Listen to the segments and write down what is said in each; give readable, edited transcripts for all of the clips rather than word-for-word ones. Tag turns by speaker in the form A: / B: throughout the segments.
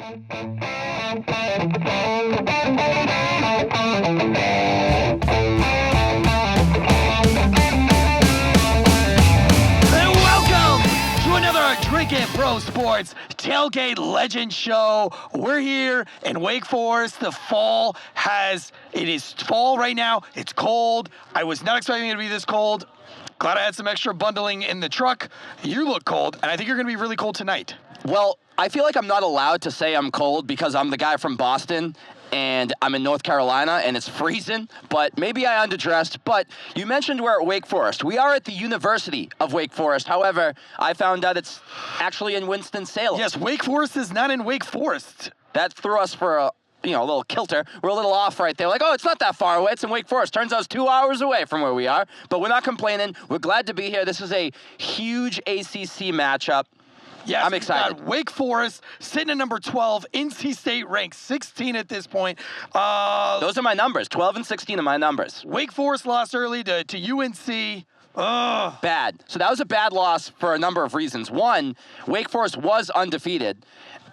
A: Drinking Pro Sports Tailgate Legend Show. We're here in Wake Forest. The fall it is fall right now. It's cold. I was not expecting it to be this cold. Glad I had some extra bundling in the truck. You look cold, and I think you're going to be really cold tonight.
B: Well, I feel like I'm not allowed to say I'm cold because I'm the guy from Boston and I'm in North Carolina and it's freezing, but maybe I underdressed. But you mentioned we're at Wake Forest. We are at the University of Wake Forest. However, I found out it's actually in Winston Salem.
A: Yes, Wake Forest is not in Wake Forest.
B: That threw us for a little kilter. We're a little off right there. Like, oh, it's not that far away. It's in Wake Forest. Turns out it's 2 hours away from where we are, but we're not complaining. We're glad to be here. This is a huge ACC matchup.
A: Yes,
B: I'm excited.
A: Wake Forest sitting at number 12. NC State ranked 16 at this point.
B: Those are my numbers. 12 and 16 are my numbers.
A: Wake Forest lost early to UNC.
B: Bad. So that was a bad loss for a number of reasons. One, Wake Forest was undefeated,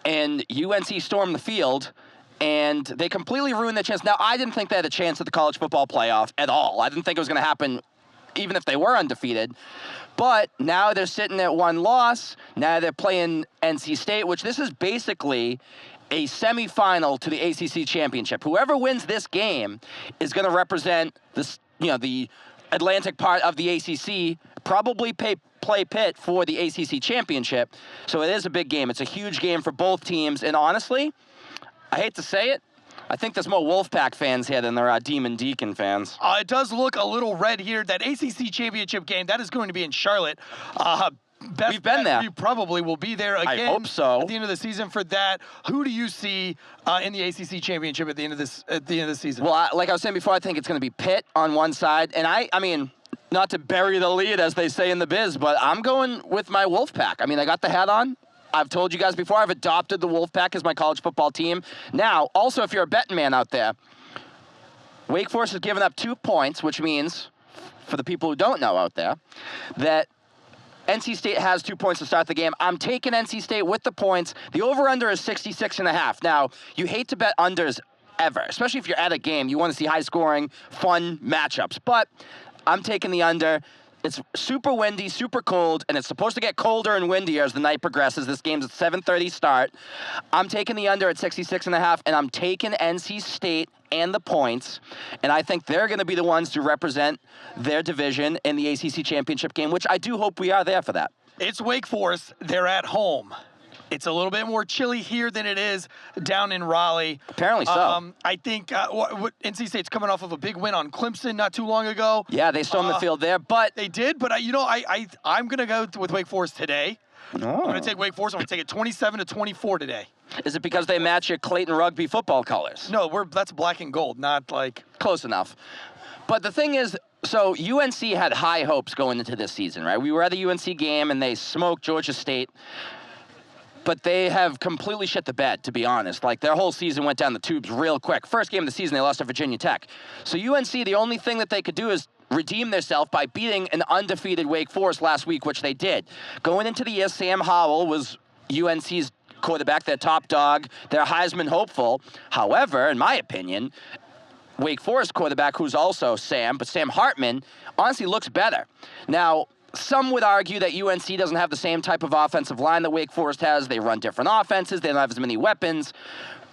B: and UNC stormed the field, and they completely ruined their chance. Now, I didn't think they had a chance at the college football playoff at all. I didn't think it was going to happen even if they were undefeated. But now they're sitting at one loss. Now they're playing NC State, which this is basically a semifinal to the ACC championship. Whoever wins this game is going to represent this, the Atlantic part of the ACC, probably play Pitt for the ACC championship. So it is a big game. It's a huge game for both teams. And honestly, I hate to say it, I think there's more Wolfpack fans here than there are Demon Deacon fans.
A: It does look a little red here. That ACC championship game, that is going to be in Charlotte.
B: We've been there.
A: We probably will be there again.
B: I hope so.
A: At the end of the season for that. Who do you see in the ACC championship at the end of the season?
B: Well, like I was saying before, I think it's going to be Pitt on one side. And I mean, not to bury the lead, as they say in the biz, but I'm going with my Wolfpack. I mean, I got the hat on. I've told you guys before, I've adopted the Wolfpack as my college football team. Now, also, if you're a betting man out there, Wake Forest has given up 2 points, which means, for the people who don't know out there, that NC State has 2 points to start the game. I'm taking NC State with the points. The over-under is 66.5. Now, you hate to bet unders ever, especially if you're at a game. You want to see high-scoring, fun matchups. But I'm taking the under. It's super windy, super cold, and it's supposed to get colder and windier as the night progresses. This game's at 7:30 start. I'm taking the under at 66.5, and I'm taking NC State and the points, and I think they're going to be the ones to represent their division in the ACC championship game, which I do hope we are there for that.
A: It's Wake Forest. They're at home. It's a little bit more chilly here than it is down in Raleigh.
B: Apparently so.
A: I think NC State's coming off of a big win on Clemson not too long ago.
B: Yeah, they stormed the field there, but
A: they did. But I'm going to go with Wake Forest today.
B: Oh.
A: I'm going to take Wake Forest. I'm going to take it 27-24 today.
B: Is it because they match your Clayton Rugby football colors?
A: No, that's black and gold, not like
B: close enough. But the thing is, so UNC had high hopes going into this season, right? We were at the UNC game and they smoked Georgia State. But they have completely shit the bed, to be honest. Like, their whole season went down the tubes real quick. First game of the season, they lost to Virginia Tech. So UNC, the only thing that they could do is redeem themselves by beating an undefeated Wake Forest last week, which they did. Going into the year, Sam Howell was UNC's quarterback, their top dog, their Heisman hopeful. However, in my opinion, Wake Forest quarterback, who's also Sam, but Sam Hartman, honestly looks better. Now, some would argue that UNC doesn't have the same type of offensive line that Wake Forest has. They run different offenses. They don't have as many weapons.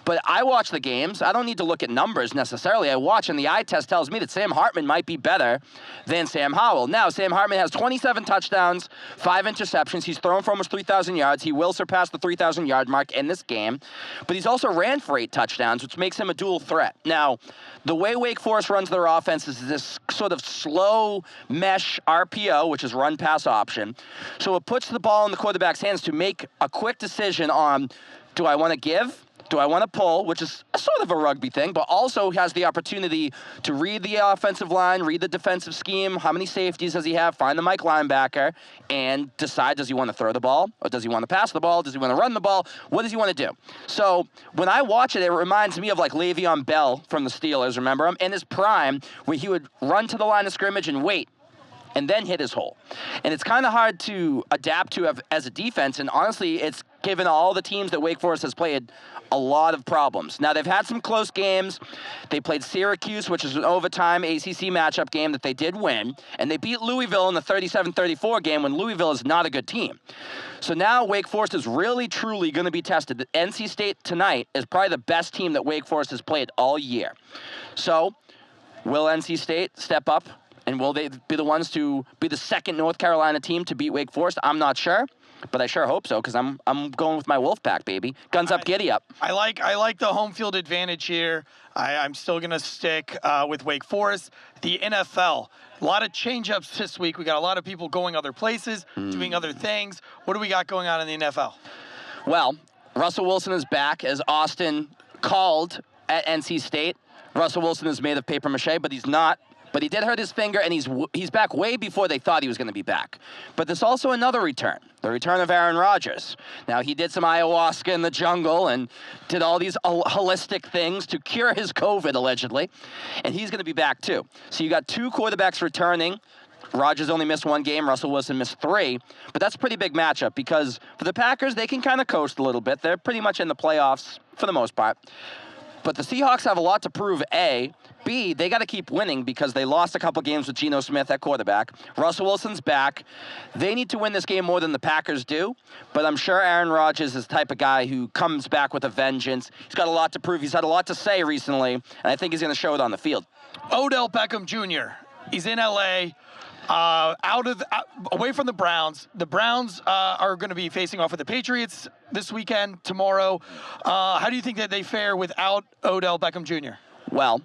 B: But I watch the games. I don't need to look at numbers necessarily. I watch, and the eye test tells me that Sam Hartman might be better than Sam Howell. Now, Sam Hartman has 27 touchdowns, 5 interceptions. He's thrown for almost 3,000 yards. He will surpass the 3,000-yard mark in this game. But he's also ran for 8 touchdowns, which makes him a dual threat. Now, the way Wake Forest runs their offense is this sort of slow mesh RPO, which is run-pass option. So it puts the ball in the quarterback's hands to make a quick decision on, do I want to give? Do I want to pull, which is sort of a rugby thing, but also has the opportunity to read the offensive line, read the defensive scheme, how many safeties does he have, find the Mike linebacker, and decide, does he want to throw the ball, or does he want to pass the ball, does he want to run the ball, what does he want to do? So when I watch it, it reminds me of like Le'Veon Bell from the Steelers, remember him? In his prime, where he would run to the line of scrimmage and wait and then hit his hole. And it's kind of hard to adapt to as a defense, and honestly, it's given all the teams that Wake Forest has played a lot of problems. Now, they've had some close games. They played Syracuse, which is an overtime ACC matchup game that they did win, and they beat Louisville in the 37-34 game when Louisville is not a good team. So now Wake Forest is really, truly going to be tested. The NC State tonight is probably the best team that Wake Forest has played all year. So will NC State step up, and will they be the ones to be the second North Carolina team to beat Wake Forest? I'm not sure. But I sure hope so, because I'm going with my Wolfpack, baby. Guns up, giddy up.
A: I like the home field advantage here. I'm still going to stick with Wake Forest. The NFL, a lot of change-ups this week. We got a lot of people going other places, doing other things. What do we got going on in the NFL?
B: Well, Russell Wilson is back, as Austin called at NC State. Russell Wilson is made of papier-mâché, but he's not. But he did hurt his finger, and he's back way before they thought he was going to be back. But there's also another return, the return of Aaron Rodgers. Now, he did some ayahuasca in the jungle and did all these holistic things to cure his COVID, allegedly. And he's going to be back, too. So you got two quarterbacks returning. Rodgers only missed one game. Russell Wilson missed 3. But that's a pretty big matchup because for the Packers, they can kind of coast a little bit. They're pretty much in the playoffs for the most part. But the Seahawks have a lot to prove, A. B, they got to keep winning because they lost a couple games with Geno Smith at quarterback. Russell Wilson's back. They need to win this game more than the Packers do, but I'm sure Aaron Rodgers is the type of guy who comes back with a vengeance. He's got a lot to prove. He's had a lot to say recently, and I think he's going to show it on the field.
A: Odell Beckham Jr. He's in L.A., away from the Browns. The Browns are going to be facing off with the Patriots this weekend, tomorrow. How do you think that they fare without Odell Beckham Jr.?
B: Well,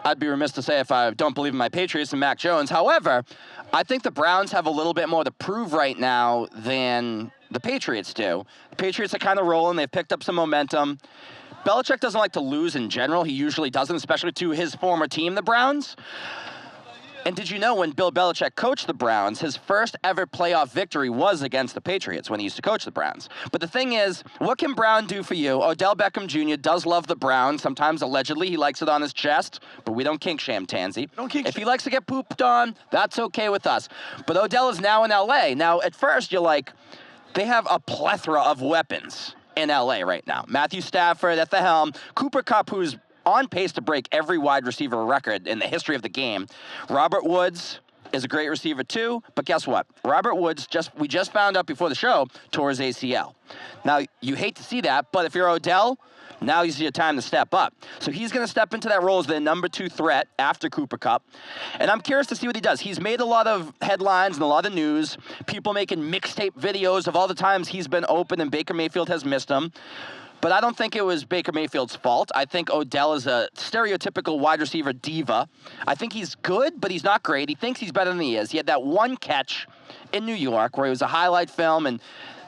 B: I'd be remiss to say if I don't believe in my Patriots and Mac Jones. However, I think the Browns have a little bit more to prove right now than the Patriots do. The Patriots are kind of rolling. They've picked up some momentum. Belichick doesn't like to lose in general. He usually doesn't, especially to his former team, the Browns. And did you know when Bill Belichick coached the Browns, his first ever playoff victory was against the Patriots when he used to coach the Browns? But the thing is, what can Brown do for you? Odell Beckham Jr. does love the Browns. Sometimes, allegedly, he likes it on his chest, but we don't kink shame Tansy. If he likes to get pooped on, that's okay with us. But Odell is now in L.A. Now, at first, you're like, they have a plethora of weapons in L.A. right now. Matthew Stafford at the helm. Cooper Kupp, who's on pace to break every wide receiver record in the history of the game. Robert Woods is a great receiver too, but guess what? Robert Woods, we just found out before the show, tore his ACL. Now, you hate to see that, but if you're Odell, now is your time to step up. So he's going to step into that role as the number 2 threat after Cooper Kupp. And I'm curious to see what he does. He's made a lot of headlines and a lot of news. People making mixtape videos of all the times he's been open and Baker Mayfield has missed him. But I don't think it was Baker Mayfield's fault. I think Odell is a stereotypical wide receiver diva. I think he's good, but he's not great. He thinks he's better than he is. He had that one catch in New York where it was a highlight film, and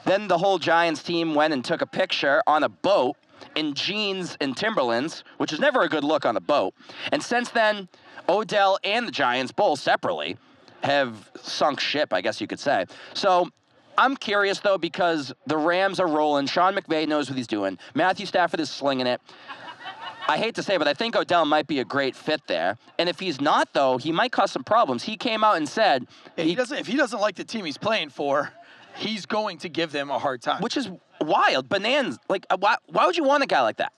B: then the whole Giants team went and took a picture on a boat in jeans and Timberlands, which is never a good look on a boat. And since then, Odell and the Giants, both separately, have sunk ship, I guess you could say. So I'm curious, though, because the Rams are rolling. Sean McVay knows what he's doing. Matthew Stafford is slinging it. I hate to say, but I think Odell might be a great fit there. And if he's not, though, he might cause some problems. He came out and said
A: if he doesn't like the team he's playing for, he's going to give them a hard time.
B: Which is wild, bananas. Like, why would you want a guy like that?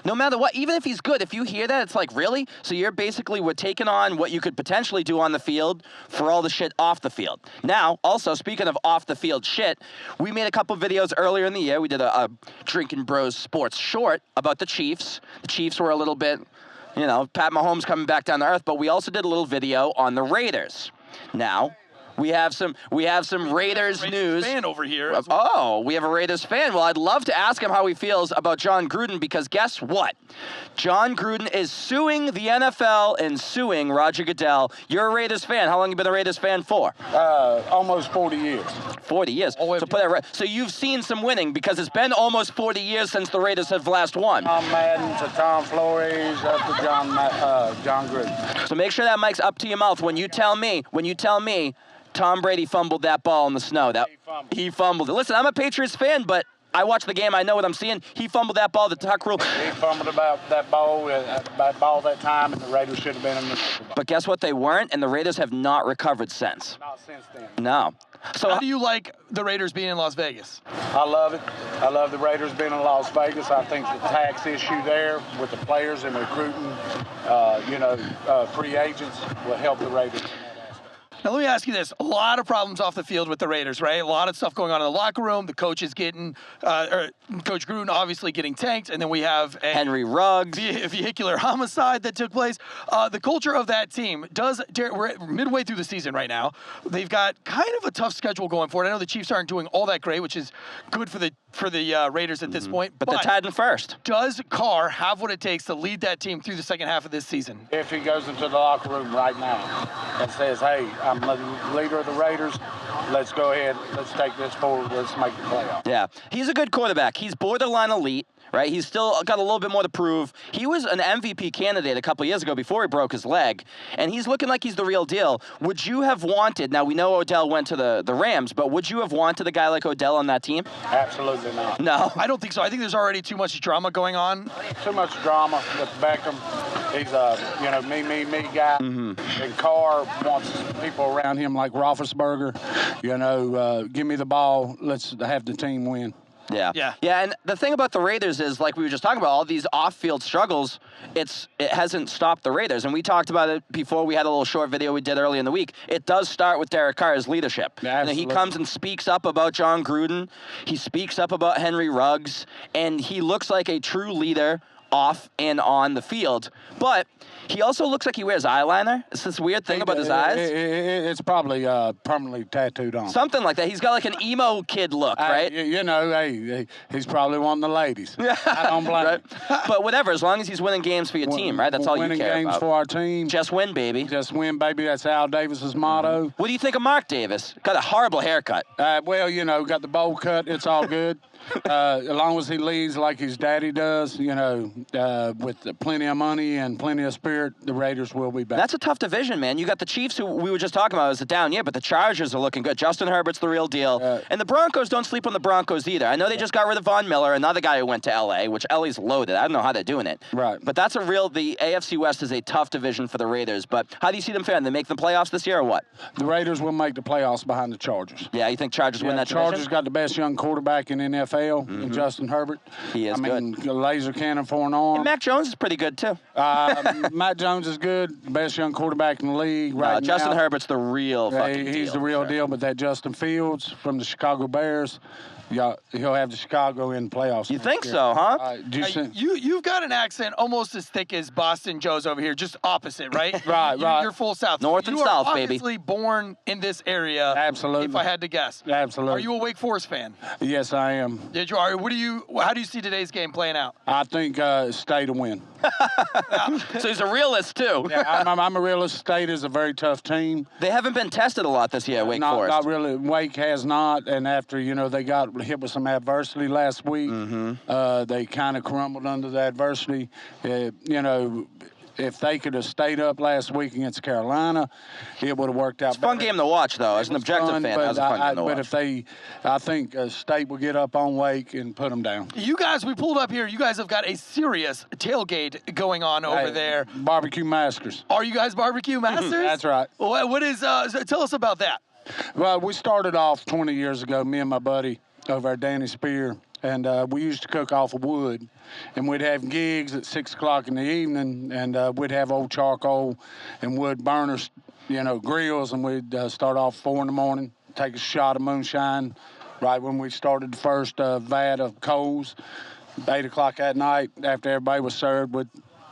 B: No matter what, even if he's good, if you hear that, it's like, really? So you're basically, we're taking on what you could potentially do on the field for all the shit off the field. Now, also, speaking of off-the-field shit, we made a couple videos earlier in the year. We did a Drinking Bros Sports short about the Chiefs. The Chiefs were a little bit, Pat Mahomes coming back down to earth, but we also did a little video on the Raiders. Now, we have some Raiders news.
A: Fan over here.
B: Oh, we have a Raiders fan. Well, I'd love to ask him how he feels about John Gruden, because guess what? John Gruden is suing the NFL and suing Roger Goodell. You're a Raiders fan. How long have you been a Raiders fan for?
C: Almost 40 years.
B: 40 years. So you've seen some winning, because it's been almost 40 years since the Raiders have last won.
C: Tom Madden to Tom Flores up to John Gruden.
B: So make sure that mic's up to your mouth when you tell me Tom Brady fumbled that ball in the snow. He fumbled it. Listen, I'm a Patriots fan, but I watch the game. I know what I'm seeing. He fumbled that ball, the tuck rule.
C: He fumbled about that ball that time, and the Raiders should have been in the Super Bowl.
B: But guess what? They weren't, and the Raiders have not recovered since.
C: Not since then.
B: No. So
A: How do you like the Raiders being in Las Vegas?
C: I love it. I love the Raiders being in Las Vegas. I think the tax issue there with the players and recruiting, free agents will help the Raiders.
A: Now, let me ask you this. A lot of problems off the field with the Raiders, right? A lot of stuff going on in the locker room. The coach is getting, Coach Gruden obviously getting tanked, and then we have a
B: Henry Ruggs.
A: vehicular homicide that took place. The culture of that team we're midway through the season right now. They've got kind of a tough schedule going forward. I know the Chiefs aren't doing all that great, which is good for the Raiders at this point.
B: But they're tied in first.
A: Does Carr have what it takes to lead that team through the second half of this season?
C: If he goes into the locker room right now and says, hey, I'm the leader of the Raiders, let's go ahead, let's take this forward, let's make the playoff.
B: Yeah, he's a good quarterback. He's borderline elite, right? He's still got a little bit more to prove. He was an MVP candidate a couple years ago before he broke his leg, and he's looking like he's the real deal. Would you have wanted, now we know Odell went to the Rams, but would you have wanted a guy like Odell on that team?
C: Absolutely not.
B: No.
A: I don't think so. I think there's already too much drama going on.
C: Too much drama with Beckham. He's a, me guy. Mm-hmm. And Carr wants people around him like Roethlisberger. Give me the ball. Let's have the team win.
B: Yeah, and the thing about the Raiders is, like we were just talking about, all these off-field struggles, it hasn't stopped the Raiders. And we talked about it before. We had a little short video we did early in the week. It does start with Derek Carr's leadership.
C: Absolutely.
B: He comes and speaks up about John Gruden. He speaks up about Henry Ruggs. And he looks like a true leader off and on the field. But he also looks like he wears eyeliner. It's this weird thing about his eyes.
C: It's probably permanently tattooed on.
B: Something like that. He's got like an emo kid look, right?
C: He's probably wanting the ladies. I don't blame him.
B: But whatever, as long as he's winning games for your team, right? That's all you care about.
C: Winning games for our team.
B: Just win, baby.
C: Just win, baby. That's Al Davis's motto.
B: What do you think of Mark Davis? Got a horrible haircut.
C: Got the bowl cut. It's all good. As long as he leads like his daddy does, with plenty of money and plenty of spirit, the Raiders will be back.
B: That's a tough division, man. You got the Chiefs, who we were just talking about. It was a down year, but the Chargers are looking good. Justin Herbert's the real deal. And the Broncos, don't sleep on the Broncos either. I know they just got rid of Von Miller, another guy who went to L.A., which L.A.'s loaded. I don't know how they're doing it.
C: Right.
B: But the AFC West is a tough division for the Raiders. But how do you see them faring? They make the playoffs this year or what?
C: The Raiders will make the playoffs behind the Chargers.
B: Yeah, you think Chargers win that division?
C: Chargers got the best young quarterback in NFL, in Justin Herbert.
B: He is good.
C: Laser cannon for an arm.
B: And Mac Jones is pretty good, too.
C: Matt Jones is good, best young quarterback in the league right now.
B: Justin Herbert's the real fucking deal.
C: He's the real deal, but that Justin Fields from the Chicago Bears, he'll have the Chicago in the playoffs.
B: You think so, huh?
A: You've got an accent almost as thick as Boston Joe's over here, just opposite, right?
C: Right.
A: You're full South.
B: North and South, baby.
A: You are obviously born in this area.
C: Absolutely.
A: If I had to guess.
C: Absolutely.
A: Are you a Wake Forest fan?
C: Yes, I am.
A: How do you see today's game playing out?
C: I think State to win.
B: So he's a realist, too.
C: Yeah, I'm a realist. State is a very tough team.
B: They haven't been tested a lot this year, Wake Forest.
C: Not really. Wake has not, and after, they got hit with some adversity last week, they kind of crumbled under the adversity. If they could have stayed up last week against Carolina, it would have worked out.
B: It's a fun game to watch, though. As an objective fan, that was a fun game to watch.
C: But I think State will get up on Wake and put them down.
A: You guys, we pulled up here. You guys have got a serious tailgate going on over there.
C: Barbecue Masters.
A: Are you guys barbecue masters?
C: That's right.
A: What is? Tell us about that.
C: Well, we started off 20 years ago, me and my buddy over at Danny Speer. And we used to cook off of wood, and we'd have gigs at 6 o'clock in the evening, and we'd have old charcoal and wood burners, grills, and we'd start off 4 in the morning, take a shot of moonshine right when we started the first vat of coals. 8 o'clock at night, after everybody was served, we'd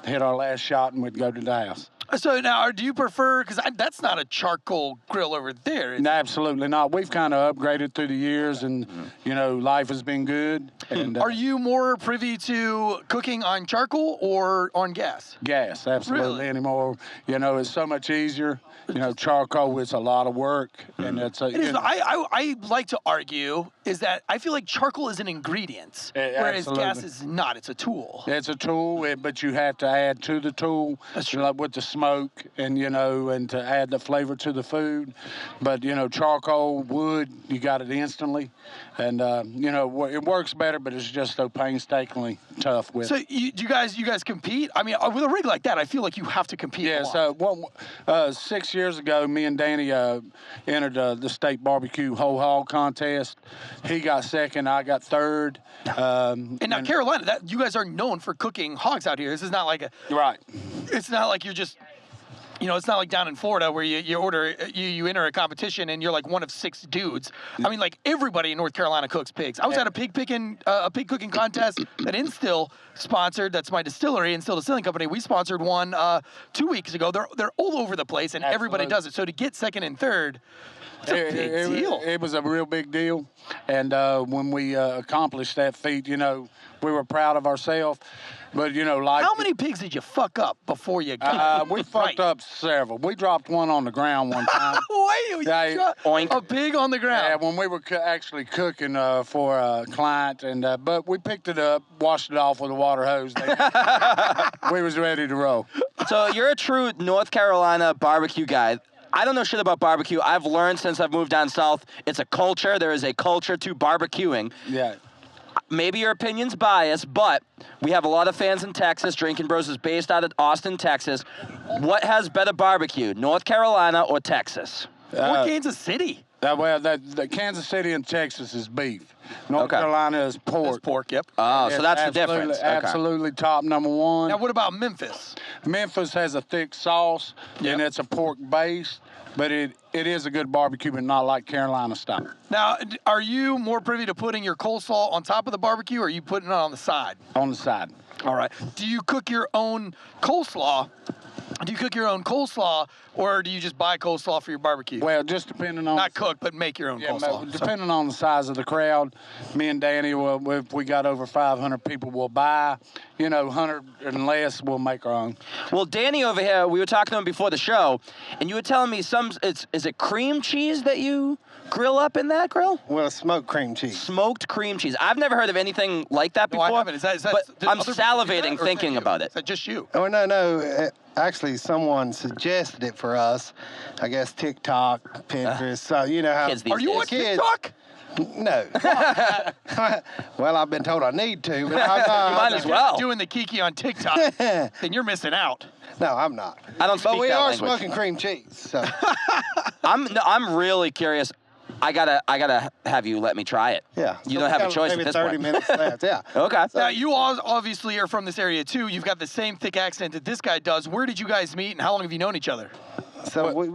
C: hit our last shot, and we'd go to the house.
A: So now, do you prefer, because that's not a charcoal grill over there.
C: No, absolutely not. We've kind of upgraded through the years, and, life has been good. And
A: are you more privy to cooking on charcoal or on gas?
C: Gas, absolutely.
A: Really?
C: Anymore. It's so much easier. Charcoal, it's a lot of work. And it's
A: I like to argue is that I feel like charcoal is an ingredient, whereas gas is not. It's a tool.
C: It's a tool, but you have to add to the tool.
A: That's true.
C: With the smoke and, and to add the flavor to the food. But, charcoal, wood, you got it instantly. And, it works better, but it's just so painstakingly tough with
A: So
C: it.
A: you guys compete? I mean, with a rig like that, I feel like you have to compete.
C: Yeah,
A: a lot.
C: 6 years ago, me and Danny entered the state barbecue whole hog contest. He got second, I got third.
A: And now Carolina, you guys are known for cooking hogs out here. This is not like
C: Right.
A: it's not like you're just, it's not like down in Florida where you enter a competition and you're like one of 6 dudes. I mean, like everybody in North Carolina cooks pigs. I was at a pig cooking contest that Instill sponsored. That's my distillery, Instill Distilling Company. We sponsored one 2 weeks ago. They're all over the place and everybody does it. So to get second and third, it's a big deal.
C: It was a real big deal. And when we accomplished that feat, we were proud of ourselves. But, like...
A: How many pigs did you fuck up before you
C: we fucked up several. We dropped one on the ground one time.
A: Wait,
B: Oink.
A: a pig on the ground?
C: Yeah, when we were actually cooking for a client, but we picked it up, washed it off with a water hose. We was ready to roll.
B: So you're a true North Carolina barbecue guy. I don't know shit about barbecue. I've learned since I've moved down south. It's a culture. There is a culture to barbecuing.
C: Yeah.
B: Maybe your opinion's biased, but we have a lot of fans in Texas. Drinking Bros is based out of Austin, Texas. What has better barbecue, North Carolina or Texas?
A: Or Kansas City?
C: The Kansas City and Texas is beef. North Carolina is pork.
A: That's pork, yep.
B: Oh, so that's the difference. Okay.
C: Absolutely top number one.
A: Now, what about Memphis?
C: Memphis has a thick sauce, and it's a pork base, but it is a good barbecue, but not like Carolina style.
A: Now, are you more privy to putting your coleslaw on top of the barbecue, or are you putting it on the side?
C: On the side.
A: All right. Do you cook your own coleslaw? Or do you just buy coleslaw for your barbecue?
C: Well, just depending on...
A: Not cook, but make your own coleslaw.
C: Depending on the size of the crowd, me and Danny, if we got over 500 people, we'll buy. 100 and less, we'll make our own.
B: Well, Danny over here, we were talking to him before the show, and you were telling me is it cream cheese that you grill up in that grill?
D: Well, smoked cream cheese.
B: Smoked cream cheese. I've never heard of anything like that before.
A: No, I haven't.
B: But I'm salivating thinking about it.
A: Is that just you?
D: Oh, no. Actually, someone suggested it for us. I guess TikTok, Pinterest. So, you know how...
B: Kids these
A: Are you on
B: days.
A: TikTok?
D: No. Well, I've been told I need to. But
B: You might as well.
A: Doing the Kiki on TikTok, then you're missing out.
D: No, I'm not.
B: I don't speak
D: But we
B: that
D: are
B: language.
D: smoking cream cheese. So.
B: I'm really curious. I gotta have you let me try it.
D: Yeah.
B: You don't have a choice at this
D: maybe 30
B: point.
D: minutes left, yeah.
B: Okay.
A: Now, you all obviously are from this area, too. You've got the same thick accent that this guy does. Where did you guys meet, and how long have you known each other?
D: So we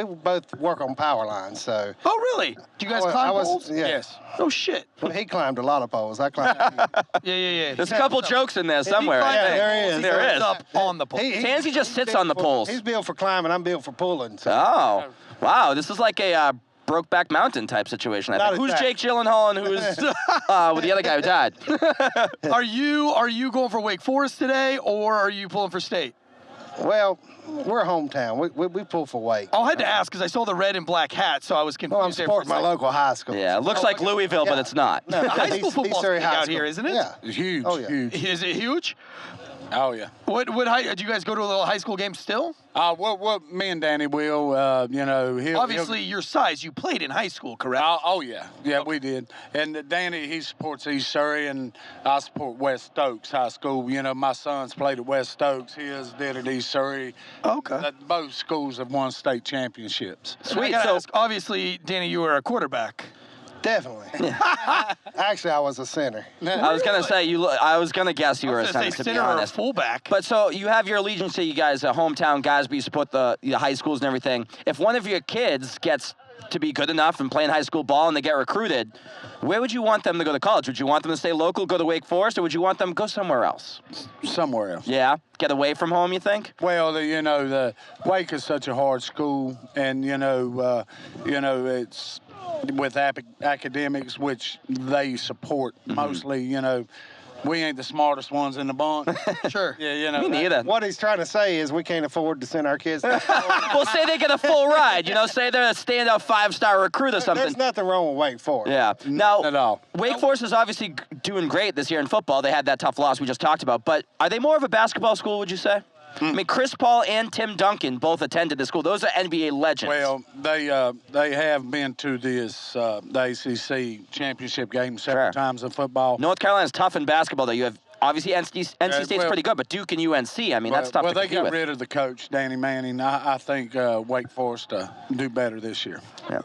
D: both work on power lines, so.
A: Oh, really? Do you guys climb poles?
D: Yeah.
C: Yes.
A: Oh, shit.
D: Well, he climbed a lot of poles. I climbed a few.
A: Yeah.
B: There's a couple jokes in there somewhere. I
D: Yeah,
B: think.
D: there is.
B: There is.
A: Up on the pole.
B: Tansy just
D: he's
B: sits
D: built
B: on the
D: for-
B: poles.
D: He's built for climbing. I'm built for pulling. So.
B: Oh, wow. This is like a Brokeback Mountain type situation. I
D: Not
B: think. Who's
D: exactly.
B: Jake Gyllenhaal and who's with the other guy who died?
A: Are you going for Wake Forest today, or are you pulling for state?
D: Well, we're hometown. We pull for weight.
A: I had to ask because I saw the red and black hat, so I was confused.
D: Well, I'm
A: there
D: supporting
A: for a
D: my
A: second.
D: local high school.
B: Yeah, it looks like Louisville, but it's not.
D: No,
A: The high school
D: East
A: football's
D: Surrey
A: big
D: High
A: out
D: School.
A: here, isn't it?
D: Yeah.
C: It's huge,
D: Oh, yeah.
C: huge.
A: Is it huge?
C: Oh, yeah.
A: What do you guys go to a little high school game still?
C: Me and Danny will, he'll...
A: Obviously, your size, you played in high school, correct?
C: Oh, yeah. Yeah, we did. And Danny, he supports East Surrey, and I support West Stokes High School. My sons played at West Stokes. His did at East Surrey.
A: Okay.
C: Both schools have won state championships.
A: Sweet. I gotta ask, obviously, Danny, you were a quarterback.
D: Definitely. Actually, I was a center.
B: I was gonna say I was gonna guess you were a
A: I was gonna
B: center,
A: say
B: to be
A: center or a
B: honest.
A: fullback.
B: But so you have your allegiance to you guys, hometown guys, but you support the high schools and everything. If one of your kids gets to be good enough and playing high school ball and they get recruited, where would you want them to go to college? Would you want them to stay local, go to Wake Forest, or would you want them to go somewhere else?
C: Somewhere else.
B: Yeah, get away from home, you think?
C: Well, the Wake is such a hard school, and it's with academics, which they support mostly. We ain't the smartest ones in the bunch.
A: Sure.
C: Yeah,
B: Me neither.
D: What he's trying to say is we can't afford to send our kids to
B: Well, say they get a full ride. Say they're a standout 5-star recruit or something.
D: There's nothing wrong with Wake Forest.
B: Yeah. Now,
C: Not at all.
B: Wake Forest is obviously doing great this year in football. They had that tough loss we just talked about. But are they more of a basketball school, would you say? I mean, Chris Paul and Tim Duncan both attended the school. Those are NBA legends.
C: Well, they have been to this the ACC championship game several times in football.
B: North Carolina's tough in basketball, though. You have obviously NC State's pretty good, but Duke and UNC, I mean, that's tough to compete with.
C: Well, they got rid of the coach, Danny Manning. I think Wake Forest do better this year.
B: Yeah.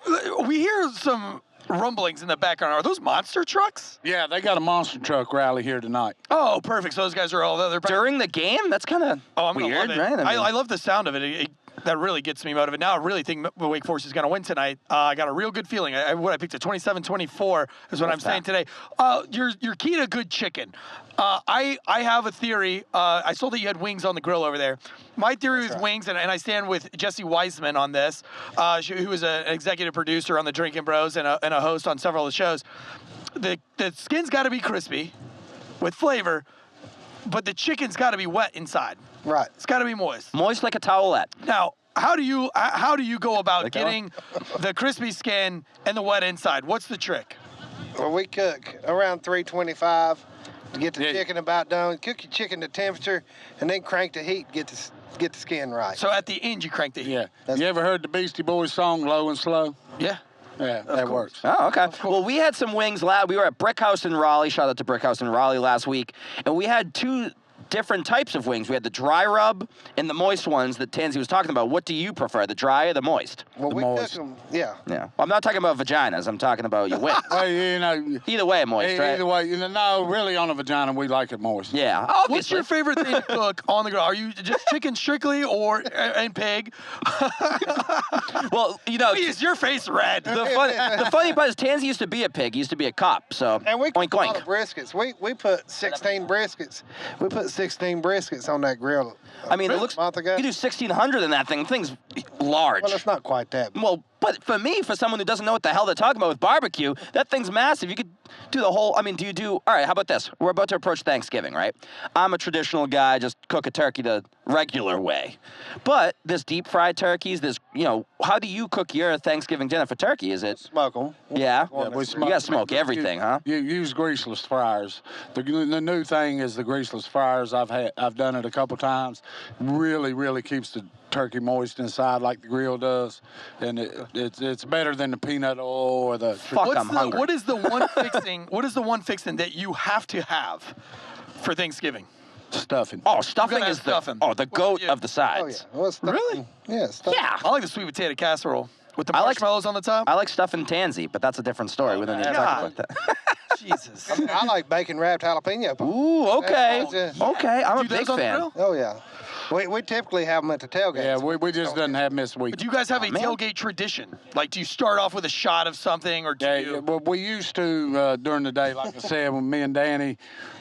A: We hear some rumblings in the background. Are those monster trucks?
C: Yeah, they got a monster truck rally here tonight.
A: Oh, perfect. So those guys are all there.
B: During the game? That's kind of weird, right?
A: I love the sound of it. That really gets me motivated. Now I really think Wake Forest is going to win tonight. I got a real good feeling. I picked a 27-24 is what I'm saying today. Your key to good chicken. I have a theory. I saw that you had wings on the grill over there. My theory with wings, and I stand with Jesse Wiseman on this, who is an executive producer on the Drinking Bros and a host on several of the shows. The skin's got to be crispy with flavor, but the chicken's got to be wet inside.
D: Right.
A: It's got to be moist.
B: Moist like a towelette.
A: Now, how do you go about getting the crispy skin and the wet inside? What's the trick?
D: Well, we cook around 325 to get the chicken about done. Cook your chicken to temperature, and then crank the heat. Get the skin right.
A: So at the end, you crank the heat.
C: Yeah. You ever heard the Beastie Boys song "Low and Slow"?
A: Yeah.
C: Yeah, that works.
B: Oh, okay. Well, we had some wings. We were at Brickhouse in Raleigh. Shout out to Brickhouse in Raleigh last week, and we had two different types of wings. We had the dry rub and the moist ones that Tansy was talking about. What do you prefer, the dry or the moist?
D: Well, we cook them, yeah.
B: Well, I'm not talking about vaginas. I'm talking about your wings.
C: Well, you know,
B: either way, moist, right?
C: Either way, no, really on a vagina, we like it moist.
B: Yeah, obviously.
A: What's your favorite thing to cook on the grill? Are you just chicken strictly and pig?
B: Well,
A: Why is your face red?
B: The funny part is Tansy used to be a pig. He used to be a cop. So
D: and we
B: oink,
D: cook a lot
B: oink.
D: of briskets. We put 16 briskets. We put 16 briskets on that grill.
B: I mean, it looks.
D: A month ago.
B: You do 1,600 in that thing. The thing's large.
D: Well, it's not quite that.
B: Well, but for me, for someone who doesn't know what the hell they're talking about with barbecue, that thing's massive. You could do the whole. I mean, all right, how about this? We're about to approach Thanksgiving, right? I'm a traditional guy, just cook a turkey the regular way. But there's deep fried turkeys. There's, how do you cook your Thanksgiving dinner for turkey? Is it?
D: Smoke them.
B: Yeah.
C: We
B: You got to smoke everything, huh?
C: You use greaseless fryers. The new thing is the greaseless fryers. I've done it a couple times. Really keeps the turkey moist inside like the grill does, and it's better than the peanut oil or the.
B: I'm hungry.
A: What is the one fixing? What is the one fixing that you have to have for Thanksgiving?
C: Stuffing.
B: Oh, stuffing is
A: stuffing.
B: the goat of the
D: Oh,
B: sides.
D: yeah. Well,
A: Really?
D: Yeah, stuffing.
B: Yeah.
A: I like the sweet potato casserole with the
B: I like-
A: marshmallows on the top.
B: I like stuffing tansy, but that's a different story. We don't need to talk about that.
A: Jesus.
D: I like bacon wrapped jalapeno.
B: Ooh, okay.
D: Yeah.
B: I'm a
A: Do those
B: big
A: on the
B: fan.
A: grill?
D: Oh yeah. We typically have them at the tailgate.
C: Yeah, we just doesn't have them this week.
A: Do you guys have a tailgate tradition? Like, do you start off with a shot of something, or do you?
C: Well, we used to during the day, like I said, when me and Danny,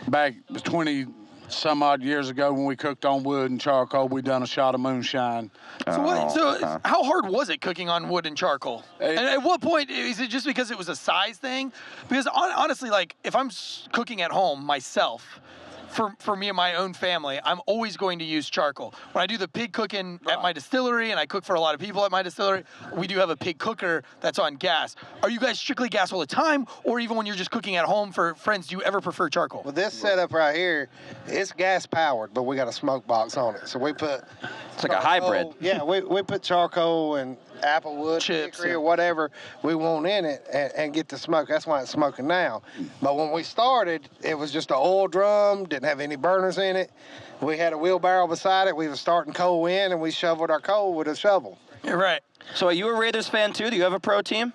C: back 20 some odd years ago when we cooked on wood and charcoal, we done a shot of moonshine.
A: So how hard was it cooking on wood and charcoal? And at what point is it just because it was a size thing? Because honestly, like if I'm cooking at home myself, for me and my own family, I'm always going to use charcoal. When I do the pig cooking at my distillery, and I cook for a lot of people at my distillery, we do have a pig cooker that's on gas. Are you guys strictly gas all the time, or even when you're just cooking at home for friends, do you ever prefer charcoal?
D: Well, this setup right here, it's gas powered, but we got a smoke box on it. So we put.
B: It's like a hybrid.
D: Yeah, we put charcoal and apple wood,
A: Chips,
D: hickory, or whatever we want in it and get the smoke. That's why it's smoking now. But when we started, it was just an oil drum, didn't have any burners in it. We had a wheelbarrow beside it. We were starting coal in, and we shoveled our coal with a shovel.
A: You're right.
B: So are you a Raiders fan too? Do you have a pro team?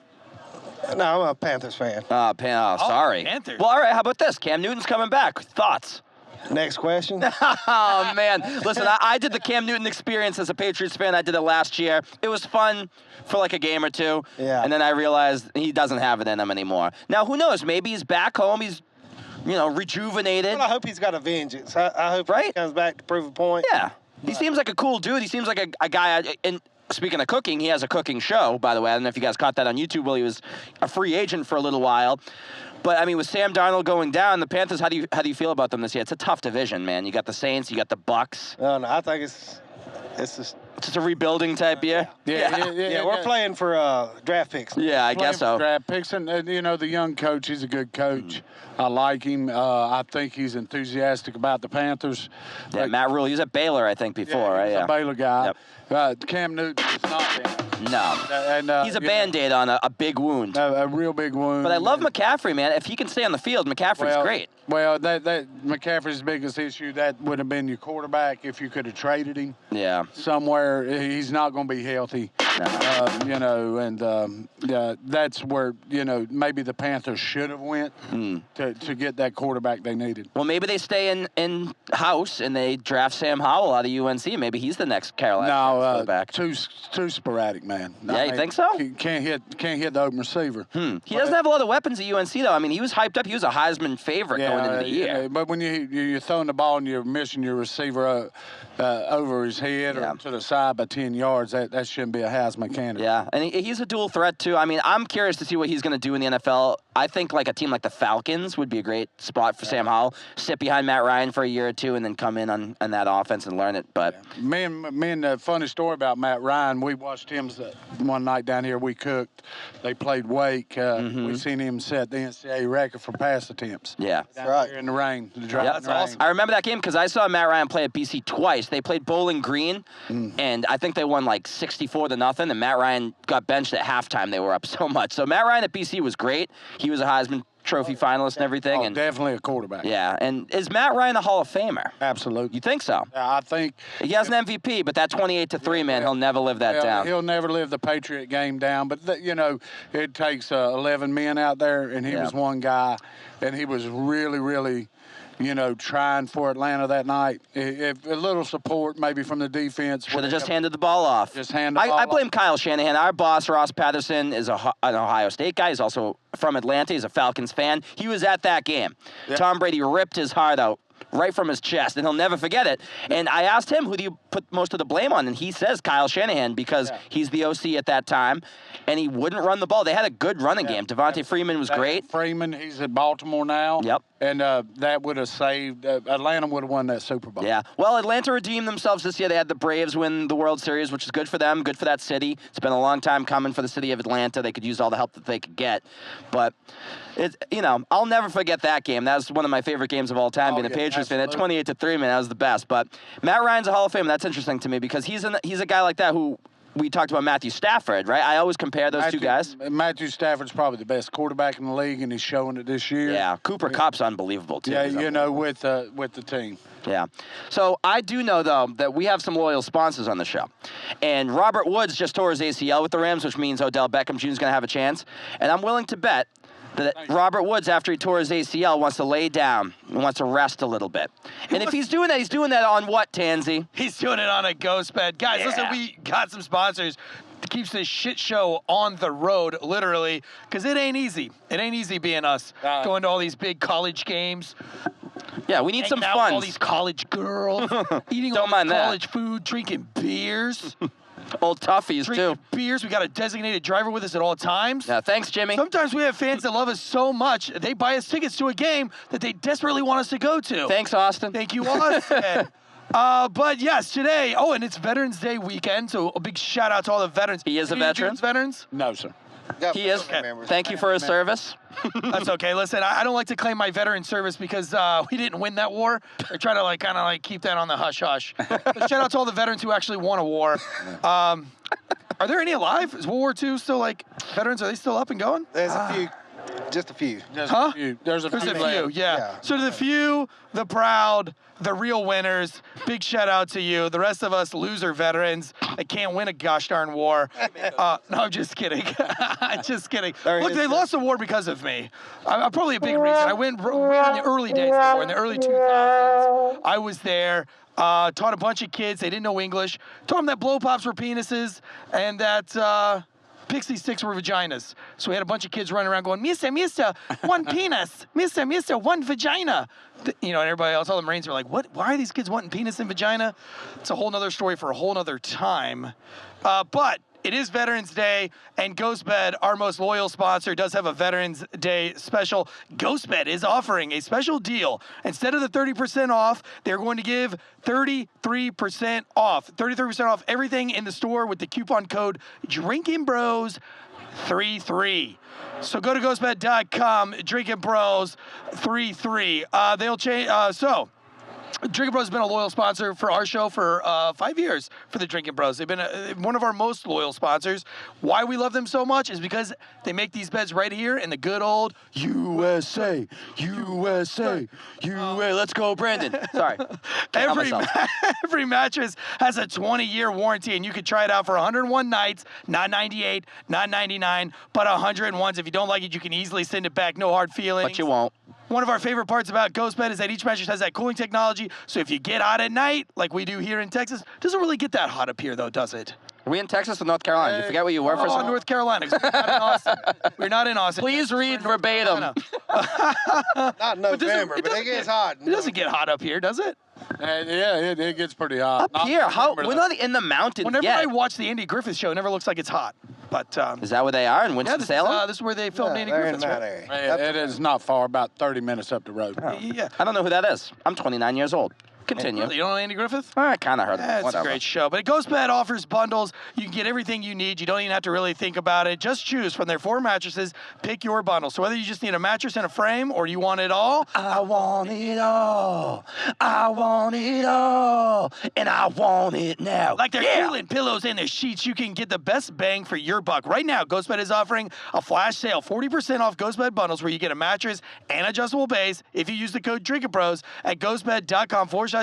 D: No, I'm a Panthers fan.
B: Sorry.
A: Panthers.
B: Well, all right. How about this? Cam Newton's coming back. Thoughts?
D: Next question.
B: Oh, man. Listen, I did the Cam Newton experience as a Patriots fan. I did it last year. It was fun for like a game or two.
D: Yeah.
B: And then I realized he doesn't have it in him anymore. Now, who knows? Maybe he's back home. He's, rejuvenated.
D: Well, I hope he's got a vengeance. I hope
B: Right?
D: he comes back to prove a point.
B: Yeah. He seems like a cool dude. He seems like a guy. And speaking of cooking, he has a cooking show, by the way. I don't know if you guys caught that on YouTube while he was a free agent for a little while. But, I mean, with Sam Darnold going down, the Panthers, how do you feel about them this year? It's a tough division, man. You got the Saints, you got the Bucks.
D: No, I think it's just
B: Just a rebuilding type year?
D: Yeah, we're playing for draft picks.
B: Yeah, I guess so.
C: Draft picks, and the young coach, he's a good coach. I like him. I think he's enthusiastic about the Panthers.
B: Yeah, Matt Rule, he was at Baylor, I think, before, right?
C: He's
B: Yeah.
C: a Baylor guy.
B: Yep.
C: Cam Newton is not that.
B: No.
C: And,
B: He's a Band-Aid on a big wound.
C: A real big wound.
B: But I love McCaffrey, man. If he can stay on the field, McCaffrey's great.
C: Well, that McCaffrey's biggest issue, that would have been your quarterback if you could have traded him.
B: Yeah.
C: Somewhere. He's not going to be healthy. That's where, maybe the Panthers should have went to get that quarterback they needed.
B: Well, maybe they stay in house and they draft Sam Howell out of UNC. Maybe he's the next Carolina quarterback.
C: Too sporadic, man.
B: Yeah, you think so?
C: Can't hit the open receiver.
B: He doesn't have a lot of weapons at UNC, though. I mean, he was hyped up. He was a Heisman favorite going into the year.
C: But when you're throwing the ball and you're missing your receiver over his head or to the side by 10 yards, that shouldn't be a Heisman candidate.
B: Yeah, and he's a dual threat, too. I mean, I'm curious to see what he's going to do in the NFL. I think like a team like the Falcons would be a great spot for Sam Howell. Sit behind Matt Ryan for a year or two and then come in on that offense and learn it. But
C: me and the funny story about Matt Ryan, we watched him one night down here. We cooked. They played Wake. We seen him set the NCAA record for pass attempts.
B: Yeah.
C: Down here in the rain.
B: That's awesome. I remember that game because I saw Matt Ryan play at BC twice. They played Bowling Green, and I think they won like 64-0, and Matt Ryan got benched at halftime. They were up so much. So Matt Ryan at BC was great. He was a Heisman Trophy finalist and everything. And
C: definitely a quarterback.
B: Yeah, and is Matt Ryan a Hall of Famer?
C: Absolutely.
B: You think so?
C: I think
B: he has an MVP, but that 28-3, man, he'll never live that down.
C: He'll never live the Patriot game down. But it takes 11 men out there, and he was one guy, and he was really, really, trying for Atlanta that night. If a little support maybe from the defense.
B: Should have just handed the ball off.
C: I
B: blame Kyle Shanahan. Our boss, Ross Patterson, is an Ohio State guy. He's also from Atlanta. He's a Falcons fan. He was at that game. Yeah. Tom Brady ripped his heart out right from his chest, and he'll never forget it. And I asked him, who do you put most of the blame on? And he says Kyle Shanahan because he's the OC at that time, and he wouldn't run the ball. They had a good running game. Devontae Freeman was great.
C: Freeman, he's at Baltimore now.
B: Yep.
C: And that would have saved Atlanta would have won that Super Bowl.
B: Yeah. Well, Atlanta redeemed themselves this year. They had the Braves win the World Series, which is good for them, good for that city. It's been a long time coming for the city of Atlanta. They could use all the help that they could get. But, I'll never forget that game. That was one of my favorite games of all time, being a Patriots fan. That 28-3, man, that was the best. But Matt Ryan's a Hall of Famer. That's interesting to me because he's a guy like that who we talked about Matthew Stafford, right? I always compare those two guys.
C: Matthew Stafford's probably the best quarterback in the league, and he's showing it this year.
B: Yeah, Cooper Kupp's unbelievable, too.
C: Yeah, with the team.
B: Yeah. So I do know, though, that we have some loyal sponsors on the show. And Robert Woods just tore his ACL with the Rams, which means Odell Beckham Jr. is going to have a chance. And I'm willing to bet that Robert Woods, after he tore his ACL, wants to lay down and wants to rest a little bit. And if he's doing that on what, Tansy?
A: He's doing it on a Ghostbed. Guys, listen, we got some sponsors. It keeps this shit show on the road, literally, because it ain't easy. It ain't easy being us, going to all these big college games.
B: Yeah, we need some
A: fun.
B: fun.
A: All these college girls, eating all this college food, drinking beers.
B: Old Toughies, too.
A: Beers. We got a designated driver with us at all times.
B: Yeah, thanks, Jimmy.
A: Sometimes we have fans that love us so much, they buy us tickets to a game that they desperately want us to go to.
B: Thanks, Austin.
A: Thank you, Austin. But yes, today, and it's Veterans Day weekend, so a big shout out to all the veterans.
B: He is a veteran?
A: Veterans?
C: No, sir.
D: Yep,
B: he is. Thank you for his service.
A: That's okay. Listen, I don't like to claim my veteran service because we didn't win that war. I try to kind of keep that on the hush-hush. But shout out to all the veterans who actually won a war. Are there any alive? Is World War II still veterans? Are they still up and going?
D: There's a few. Just a few.
C: There's a few,
A: yeah. So to the few, the proud, the real winners, big shout out to you. The rest of us loser veterans that can't win a gosh darn war. No, I'm just kidding. Just kidding. Look, they lost the war because of me. I'm probably a big reason. I went in the early days of the war, in the early 2000s. I was there. Taught a bunch of kids. They didn't know English. Taught them that blow pops were penises and that pixie sticks were vaginas. So we had a bunch of kids running around going, Mister, one penis. Mister, one vagina. And everybody else, all the Marines were like, what? Why are these kids wanting penis and vagina? It's a whole nother story for a whole nother time. But it is Veterans Day, and Ghostbed, our most loyal sponsor, does have a Veterans Day special. Ghostbed is offering a special deal. Instead of the 30% off, they're going to give 33% off. 33% off everything in the store with the coupon code DrinkingBros33. So go to ghostbed.com, DrinkingBros33. They'll change. Drinking Bros has been a loyal sponsor for our show for 5 years for the Drinking Bros. They've been one of our most loyal sponsors. Why we love them so much is because they make these beds right here in the good old USA.
B: Let's go, Brandon. Sorry.
A: Every mattress has a 20-year warranty, and you can try it out for 101 nights, $998, $999, but 101s. If you don't like it, you can easily send it back. No hard feelings.
B: But you won't.
A: One of our favorite parts about Ghostbed is that each mattress has that cooling technology, so if you get hot at night, like we do here in Texas, it doesn't really get that hot up here, though, does it?
B: Are we in Texas or North Carolina? Did you forget where you were for a second?
A: North Carolina. 'Cause we're not in Austin. We're not in Austin.
B: Please read verbatim.
D: Not in November, but it gets hot.
A: It doesn't get hot up here, does it?
C: It gets pretty hot.
B: Up here? We're not in the mountains
A: Whenever
B: yet.
A: I watch the Andy Griffith show, it never looks like it's hot. But
B: Is that where they are, in Winston-Salem?
A: this is where they filmed Andy
D: they're in
A: Griffith.
D: that area.
C: It is not far, about 30 minutes up the road.
A: Yeah.
B: I don't know who that is. I'm 29 years old. Continue.
A: You don't know Andy Griffith?
B: I kind of heard of it.
A: It's a
B: Whatever.
A: great show. But Ghostbed offers bundles. You can get everything you need. You don't even have to really think about it. Just choose from their 4 mattresses. Pick your bundle. So whether you just need a mattress and a frame or you want it all.
B: I want it all. I want it all. And I want it now.
A: Like their cooling pillows and their sheets, you can get the best bang for your buck. Right now, Ghostbed is offering a flash sale, 40% off Ghostbed bundles where you get a mattress and adjustable base if you use the code DrinkingBros at ghostbed.com/DrinkingBros.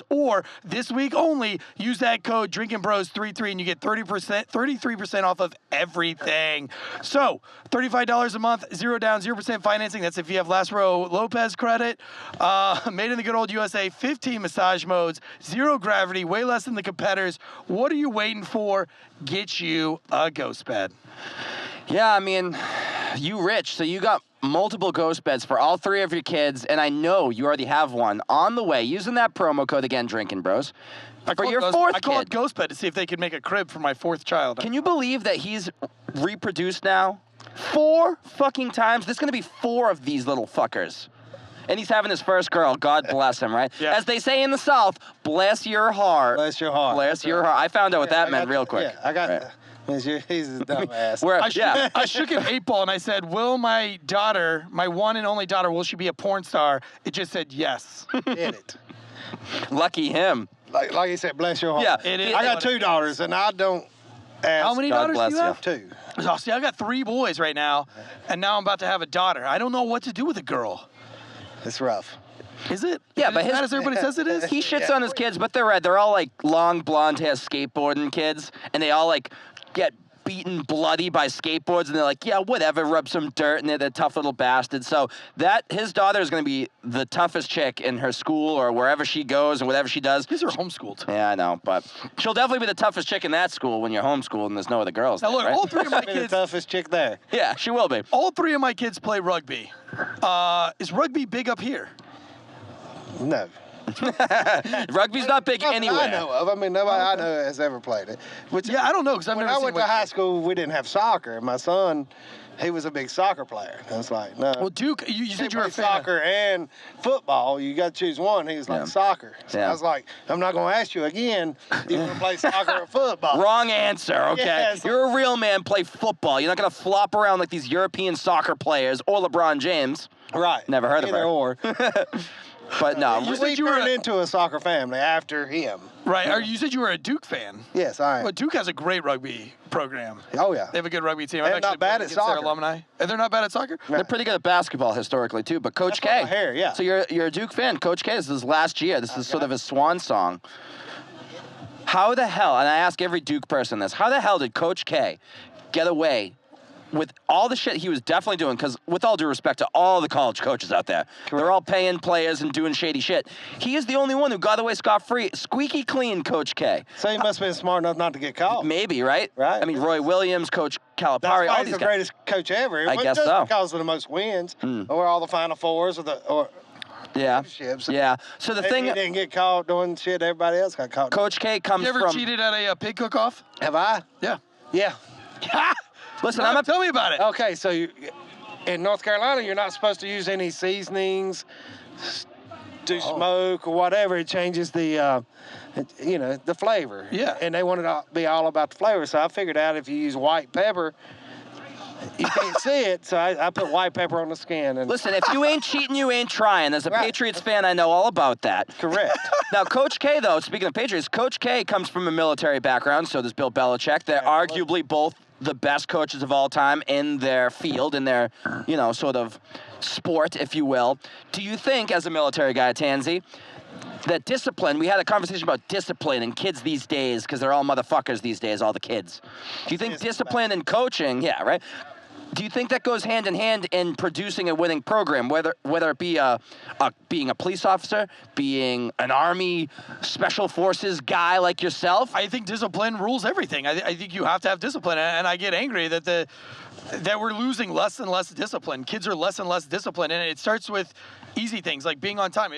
A: Or this week only, use that code DrinkingBros33 and you get 33% off of everything. So, $35 a month, 0 down, 0% financing. That's if you have Last Row Lopez credit. Made in the good old USA, 15 massage modes, 0 gravity, way less than the competitors. What are you waiting for? Get you a Ghostbed.
B: Yeah, I mean, you rich, so you got multiple ghost beds for all 3 of your kids, and I know you already have one on the way using that promo code again, Drinking Bros. For your 4th kid.
A: I called Ghostbed to see if they could make a crib for my 4th child.
B: Can you believe that he's reproduced now 4 fucking times? There's gonna be 4 of these little fuckers. And he's having his first girl. God bless him, right?
A: Yeah.
B: As they say in the South, bless your heart.
D: Bless your heart.
B: Bless your heart. I found out what that meant real quick.
D: Yeah, I got
B: Right.
D: He's a dumbass.
A: I shook an 8 ball and I said, will my daughter, my one and only daughter, will she be a porn star? It just said yes.
D: Did it.
B: Lucky him.
D: Like he said, bless your heart.
B: Yeah,
A: it is.
D: I got 2 daughters, and I don't ask.
A: How many
B: God
A: daughters
B: bless
A: do you have?
D: 2.
A: Oh, see, I got 3 boys right now, and now I'm about to have a daughter. I don't know what to do with a girl.
D: It's rough.
A: Is it?
B: Yeah,
A: Is
B: but
A: it as bad as everybody says it is?
B: He shits on his kids, but they're red. They're all like long blonde hair skateboarding kids, and they all like get beaten bloody by skateboards, and they're like, yeah, whatever, rub some dirt, and they're the tough little bastards. So that his daughter is going to be the toughest chick in her school or wherever she goes and whatever she does.
A: These are homeschooled.
B: Yeah, I know, but she'll definitely be the toughest chick in that school when you're homeschooled and there's no other girls.
A: Now
B: there,
A: look,
B: right?
A: all 3 of my
D: Be the
A: kids,
D: toughest chick there.
B: Yeah, she will be.
A: all 3 of my kids play rugby. Is rugby big up here?
D: No.
B: Rugby's not big
D: Nothing
B: anywhere.
D: I know of. I mean, nobody I know has ever played it. Which,
A: Yeah, I don't know because I've
D: when
A: never
D: I
A: seen
D: went to high school, we didn't have soccer. My son, he was a big soccer player. I was like, no.
A: Well, Duke, you
D: He
A: said you were a
D: played
A: fan.
D: soccer and football. You got to choose one. He was like,
B: Yeah.
D: soccer. So
B: Yeah.
D: I was like, I'm not going to ask you again. Do you want to play soccer or football?
B: Wrong answer, okay?
D: Yes.
B: You're a real man, play football. You're not going to flop around like these European soccer players or LeBron James.
D: Right.
B: Never heard of
D: Either
B: her.
D: or.
B: But no,
A: You
D: We
A: said you were
D: turned
A: a-
D: into a soccer family after him.
A: Right. You said you were a Duke fan.
D: Yes, I am.
A: Well, Duke has a great rugby program.
D: Oh, yeah.
A: They have a good rugby team.
D: They're
A: I've actually
D: not bad
A: played
D: at
A: against their
D: soccer.
A: alumni. And they're not bad at soccer?
D: No.
B: they're pretty good at basketball historically too. But Coach
D: That's what
B: K,
D: I hear, yeah.
B: So you're a Duke fan. Coach K, this is his last year. This is sort of his swan song. How the hell? And I ask every Duke person this: how the hell did Coach K get away with all the shit he was definitely doing? Because with all due respect to all the college coaches out there, they're all paying players and doing shady shit. He is the only one who got away scot-free, squeaky clean. Coach K.
D: So he must have been smart enough not to get caught.
B: Maybe, right?
D: Right.
B: I mean, Roy Williams, Coach Calipari,
D: That's why
B: all
D: he's
B: these
D: the
B: guys.
D: greatest coach ever. It
B: I
D: wasn't
B: guess
D: just
B: so.
D: because of the most wins or all the Final Fours or
B: Yeah.
D: championships.
B: Yeah. So the
D: Maybe
B: thing,
D: he didn't get caught doing shit everybody else got caught doing.
B: Coach K comes
A: You ever
B: from.
A: cheated at a pig cook-off?
D: Have I?
A: Yeah.
D: Yeah.
B: Listen,
A: Tell me about it.
D: Okay, so in North Carolina, you're not supposed to use any seasonings, do smoke or whatever. It changes the, the flavor.
A: Yeah.
D: And they wanted to be all about the flavor. So I figured out if you use white pepper, you can't see it. So I put white pepper on the skin. And
B: Listen, if you ain't cheating, you ain't trying. As a
D: Right.
B: Patriots fan, I know all about that.
D: correct.
B: Now, Coach K, though, speaking of Patriots, Coach K comes from a military background, so does Bill Belichick. They're arguably both the best coaches of all time in their field, in their, sort of sport, if you will. Do you think, as a military guy, Tansy, that discipline, we had a conversation about discipline and kids these days, because they're all motherfuckers these days, all the kids. Do you think discipline and coaching, yeah, right? Do you think that goes hand in hand in producing a winning program, whether it be being a police officer, being an Army Special Forces guy like yourself?
A: I think discipline rules everything. I think you have to have discipline, and I get angry that we're losing less and less discipline. Kids are less and less disciplined, and it starts with easy things like being on time,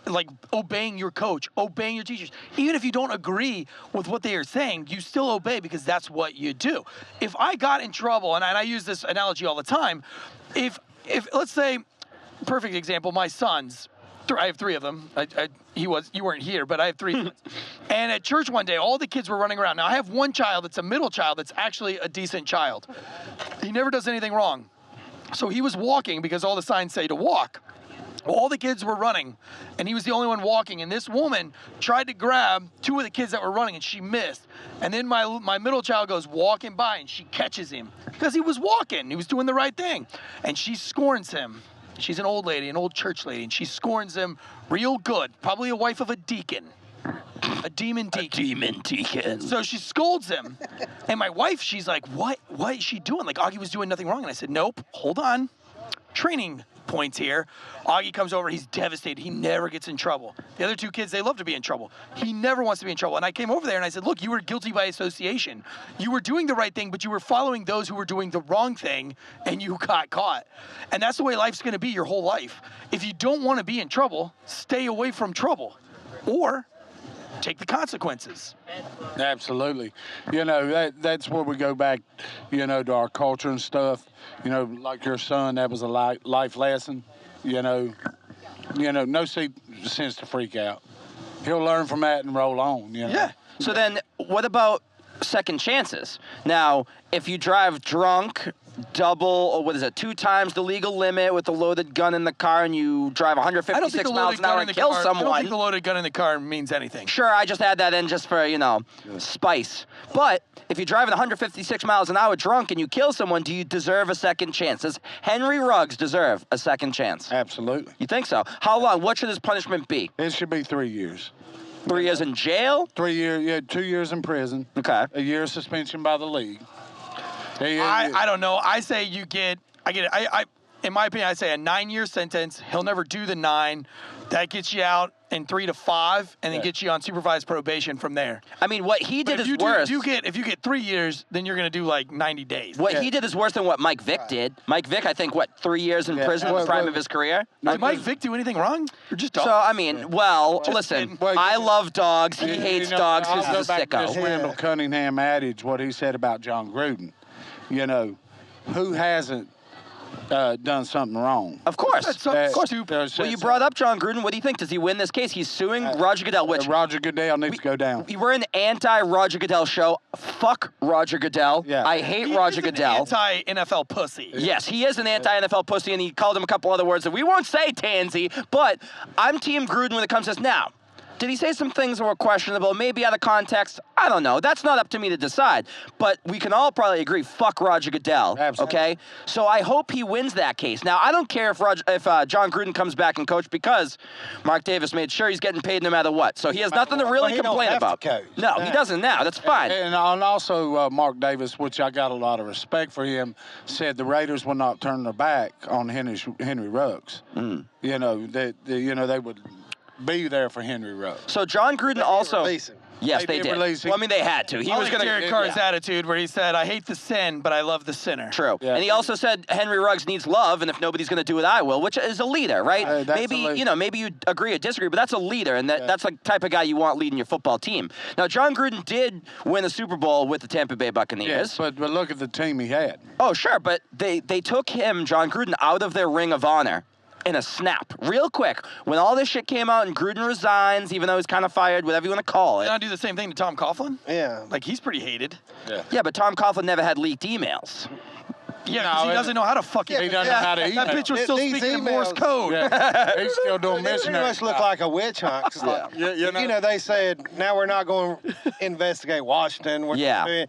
A: like obeying your coach, obeying your teachers. Even if you don't agree with what they are saying, you still obey because that's what you do. If I got in trouble, and I use this analogy all the time, if let's say, perfect example, my sons, I have three of them. You weren't here, but I have three sons. And at church one day, all the kids were running around. Now, I have one child that's a middle child that's actually a decent child. He never does anything wrong. So he was walking because all the signs say to walk. All the kids were running, and he was the only one walking. And this woman tried to grab two of the kids that were running, and she missed. And then my middle child goes walking by, and she catches him because he was walking. He was doing the right thing. And she scorns him. She's an old lady, an old church lady, and she scorns him real good. Probably a wife of a deacon. A demon deacon.
B: A demon deacon.
A: So she scolds him. And my wife, she's like, what is she doing? Like, Augie was doing nothing wrong. And I said, nope, hold on. Training points here. Augie comes over, he's devastated. He never gets in trouble. The other two kids, they love to be in trouble. He never wants to be in trouble. And I came over there and I said, look, you were guilty by association. You were doing the right thing, but you were following those who were doing the wrong thing, and you got caught. And that's the way life's going to be your whole life. If you don't want to be in trouble, stay away from trouble. Or take the consequences.
C: Absolutely. That's where we go back, to our culture and stuff. Like your son, that was a life lesson. No sense to freak out. He'll learn from that and roll on.
B: Yeah. So then what about second chances? Now, if you drive drunk, double, or what is it, 2 times the legal limit with a loaded gun in the car, and you drive 156 miles an hour and kill someone.
A: I don't think the loaded gun in the car means anything.
B: Sure, I just add that in just for, spice. But if you're driving 156 miles an hour drunk and you kill someone, do you deserve a second chance? Does Henry Ruggs deserve a second chance?
C: Absolutely.
B: You think so? How long? What should his punishment be?
C: It should be 3 years.
B: 3 years in jail?
C: 3 years, yeah, 2 years in prison.
B: Okay.
C: A year suspension by the league.
A: I don't know. I say in my opinion, I say a 9-year sentence. He'll never do the 9. That gets you out in 3 to 5, and then gets you on supervised probation from there.
B: I mean, what he did is worse.
A: If you get 3 years, then you're going to do like 90 days.
B: What he did is worse than what Mike Vick did. Mike Vick, I think, 3 years in prison in the prime of his career?
A: Did Mike Vick do anything wrong? Or just dogs?
B: So, I mean, listen, I love dogs. He hates dogs because he's a
C: sicko. This
B: sicko.
C: Randall Cunningham adage, what he said about John Gruden. Who hasn't done something wrong?
B: Of course.
A: Of course.
B: Well, you brought up John Gruden. What do you think? Does he win this case? He's suing Roger Goodell, which...
C: Roger Goodell needs to go down.
B: We're an anti-Roger Goodell show. Fuck Roger Goodell.
C: Yeah.
B: I hate Roger Goodell.
A: He's an anti-NFL pussy.
B: Yes, he is an anti-NFL pussy, and he called him a couple other words that we won't say, Tansy, but I'm Team Gruden when it comes to this. Now, did he say some things that were questionable, maybe out of context? I don't know. That's not up to me to decide. But we can all probably agree, fuck Roger Goodell.
C: Absolutely.
B: Okay? So I hope he wins that case. Now, I don't care if John Gruden comes back and coach, because Mark Davis made sure he's getting paid no matter what. So he has nothing to really complain about. No, he doesn't now. That's fine.
C: And also, Mark Davis, which I got a lot of respect for him, said the Raiders will not turn their back on Henry Ruggs. They would be there for Henry Ruggs.
B: So John Gruden also... Yes, they did. Well, I mean, they had to. He was going to.
A: Derek Carr's attitude where he said, "I hate the sin, but I love the sinner."
B: True.
C: Yeah.
B: And he also said Henry Ruggs needs love, and if nobody's going to do it, I will, which is a leader, right? Maybe maybe you agree or disagree, but that's a leader, and that's the type of guy you want leading your football team. Now, John Gruden did win a Super Bowl with the Tampa Bay Buccaneers.
C: Yes, but look at the team he had.
B: Oh, sure, but they took him, John Gruden, out of their ring of honor in a snap, real quick. When all this shit came out and Gruden resigns, even though he's kind of fired, whatever you want to call it.
A: Did I do the same thing to Tom Coughlin?
D: Yeah.
A: Like, he's pretty hated.
B: Yeah, but Tom Coughlin never had leaked emails.
A: Yeah, because he doesn't know how to fucking...
C: He doesn't know how to email.
A: That bitch was still
D: These
A: speaking in Morse
D: emails-
A: code.
C: Yeah. He's still doing
D: They pretty
C: missionary.
D: much look like a witch hunt. 'Cause like, you know, they said, now we're not going to investigate Washington. We're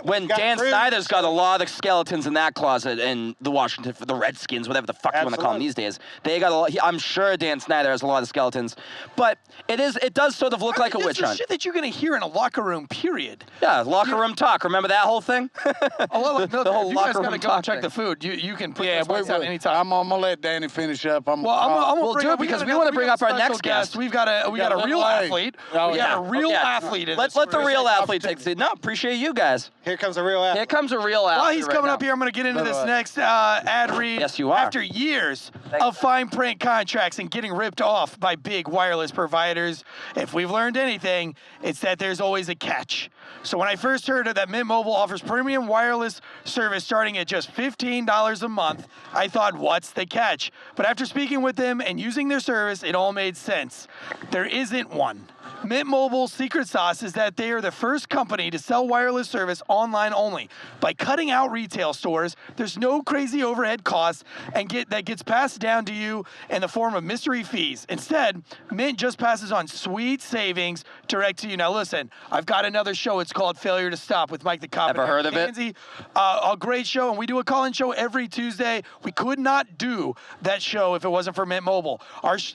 B: When Dan Snyder's got a lot of skeletons in that closet in the Washington, the Redskins, whatever the fuck you want to call them these days, they got a lot. I'm sure Dan Snyder has a lot of skeletons, but it does sort of look like a witch hunt.
A: This is shit that you're going to hear in a locker room, period.
B: Yeah, locker room talk. Remember that whole thing?
A: The whole
B: locker
A: you guys
B: room
A: gotta go
B: talk
A: and check
B: thing.
A: the food. You can put
C: Yeah,
A: this out anytime.
C: I'm gonna let Danny finish up.
A: Well, I'm gonna
B: We'll
A: bring
B: do it
A: up,
B: because we
A: got
B: wanna
A: another-
B: bring
A: got
B: up our
A: a special
B: next guest.
A: We got a real
C: Lay.
A: athlete.
C: Oh,
A: We
C: yeah.
A: got a real athlete in
B: Let
A: this
B: the
A: room.
B: real athlete take the. No, appreciate you guys.
D: Here comes a real athlete.
B: Here comes a real athlete.
A: While he's
B: right
A: coming
B: now.
A: up here, I'm going to get into this next ad read.
B: Yes, you are.
A: After years of fine print contracts and getting ripped off by big wireless providers, if we've learned anything, it's that there's always a catch. So when I first heard that Mint Mobile offers premium wireless service starting at just $15 a month, I thought, what's the catch? But after speaking with them and using their service, it all made sense. There isn't one. Mint Mobile's secret sauce is that they are the first company to sell wireless service online only. By cutting out retail stores, there's no crazy overhead costs that gets passed down to you in the form of mystery fees. Instead, Mint just passes on sweet savings direct to you. Now listen, I've got another show. It's called Failure to Stop with Mike the Cop.
B: Ever heard of it?
A: Tansy. A great show, and we do a call-in show every Tuesday. We could not do that show if it wasn't for Mint Mobile.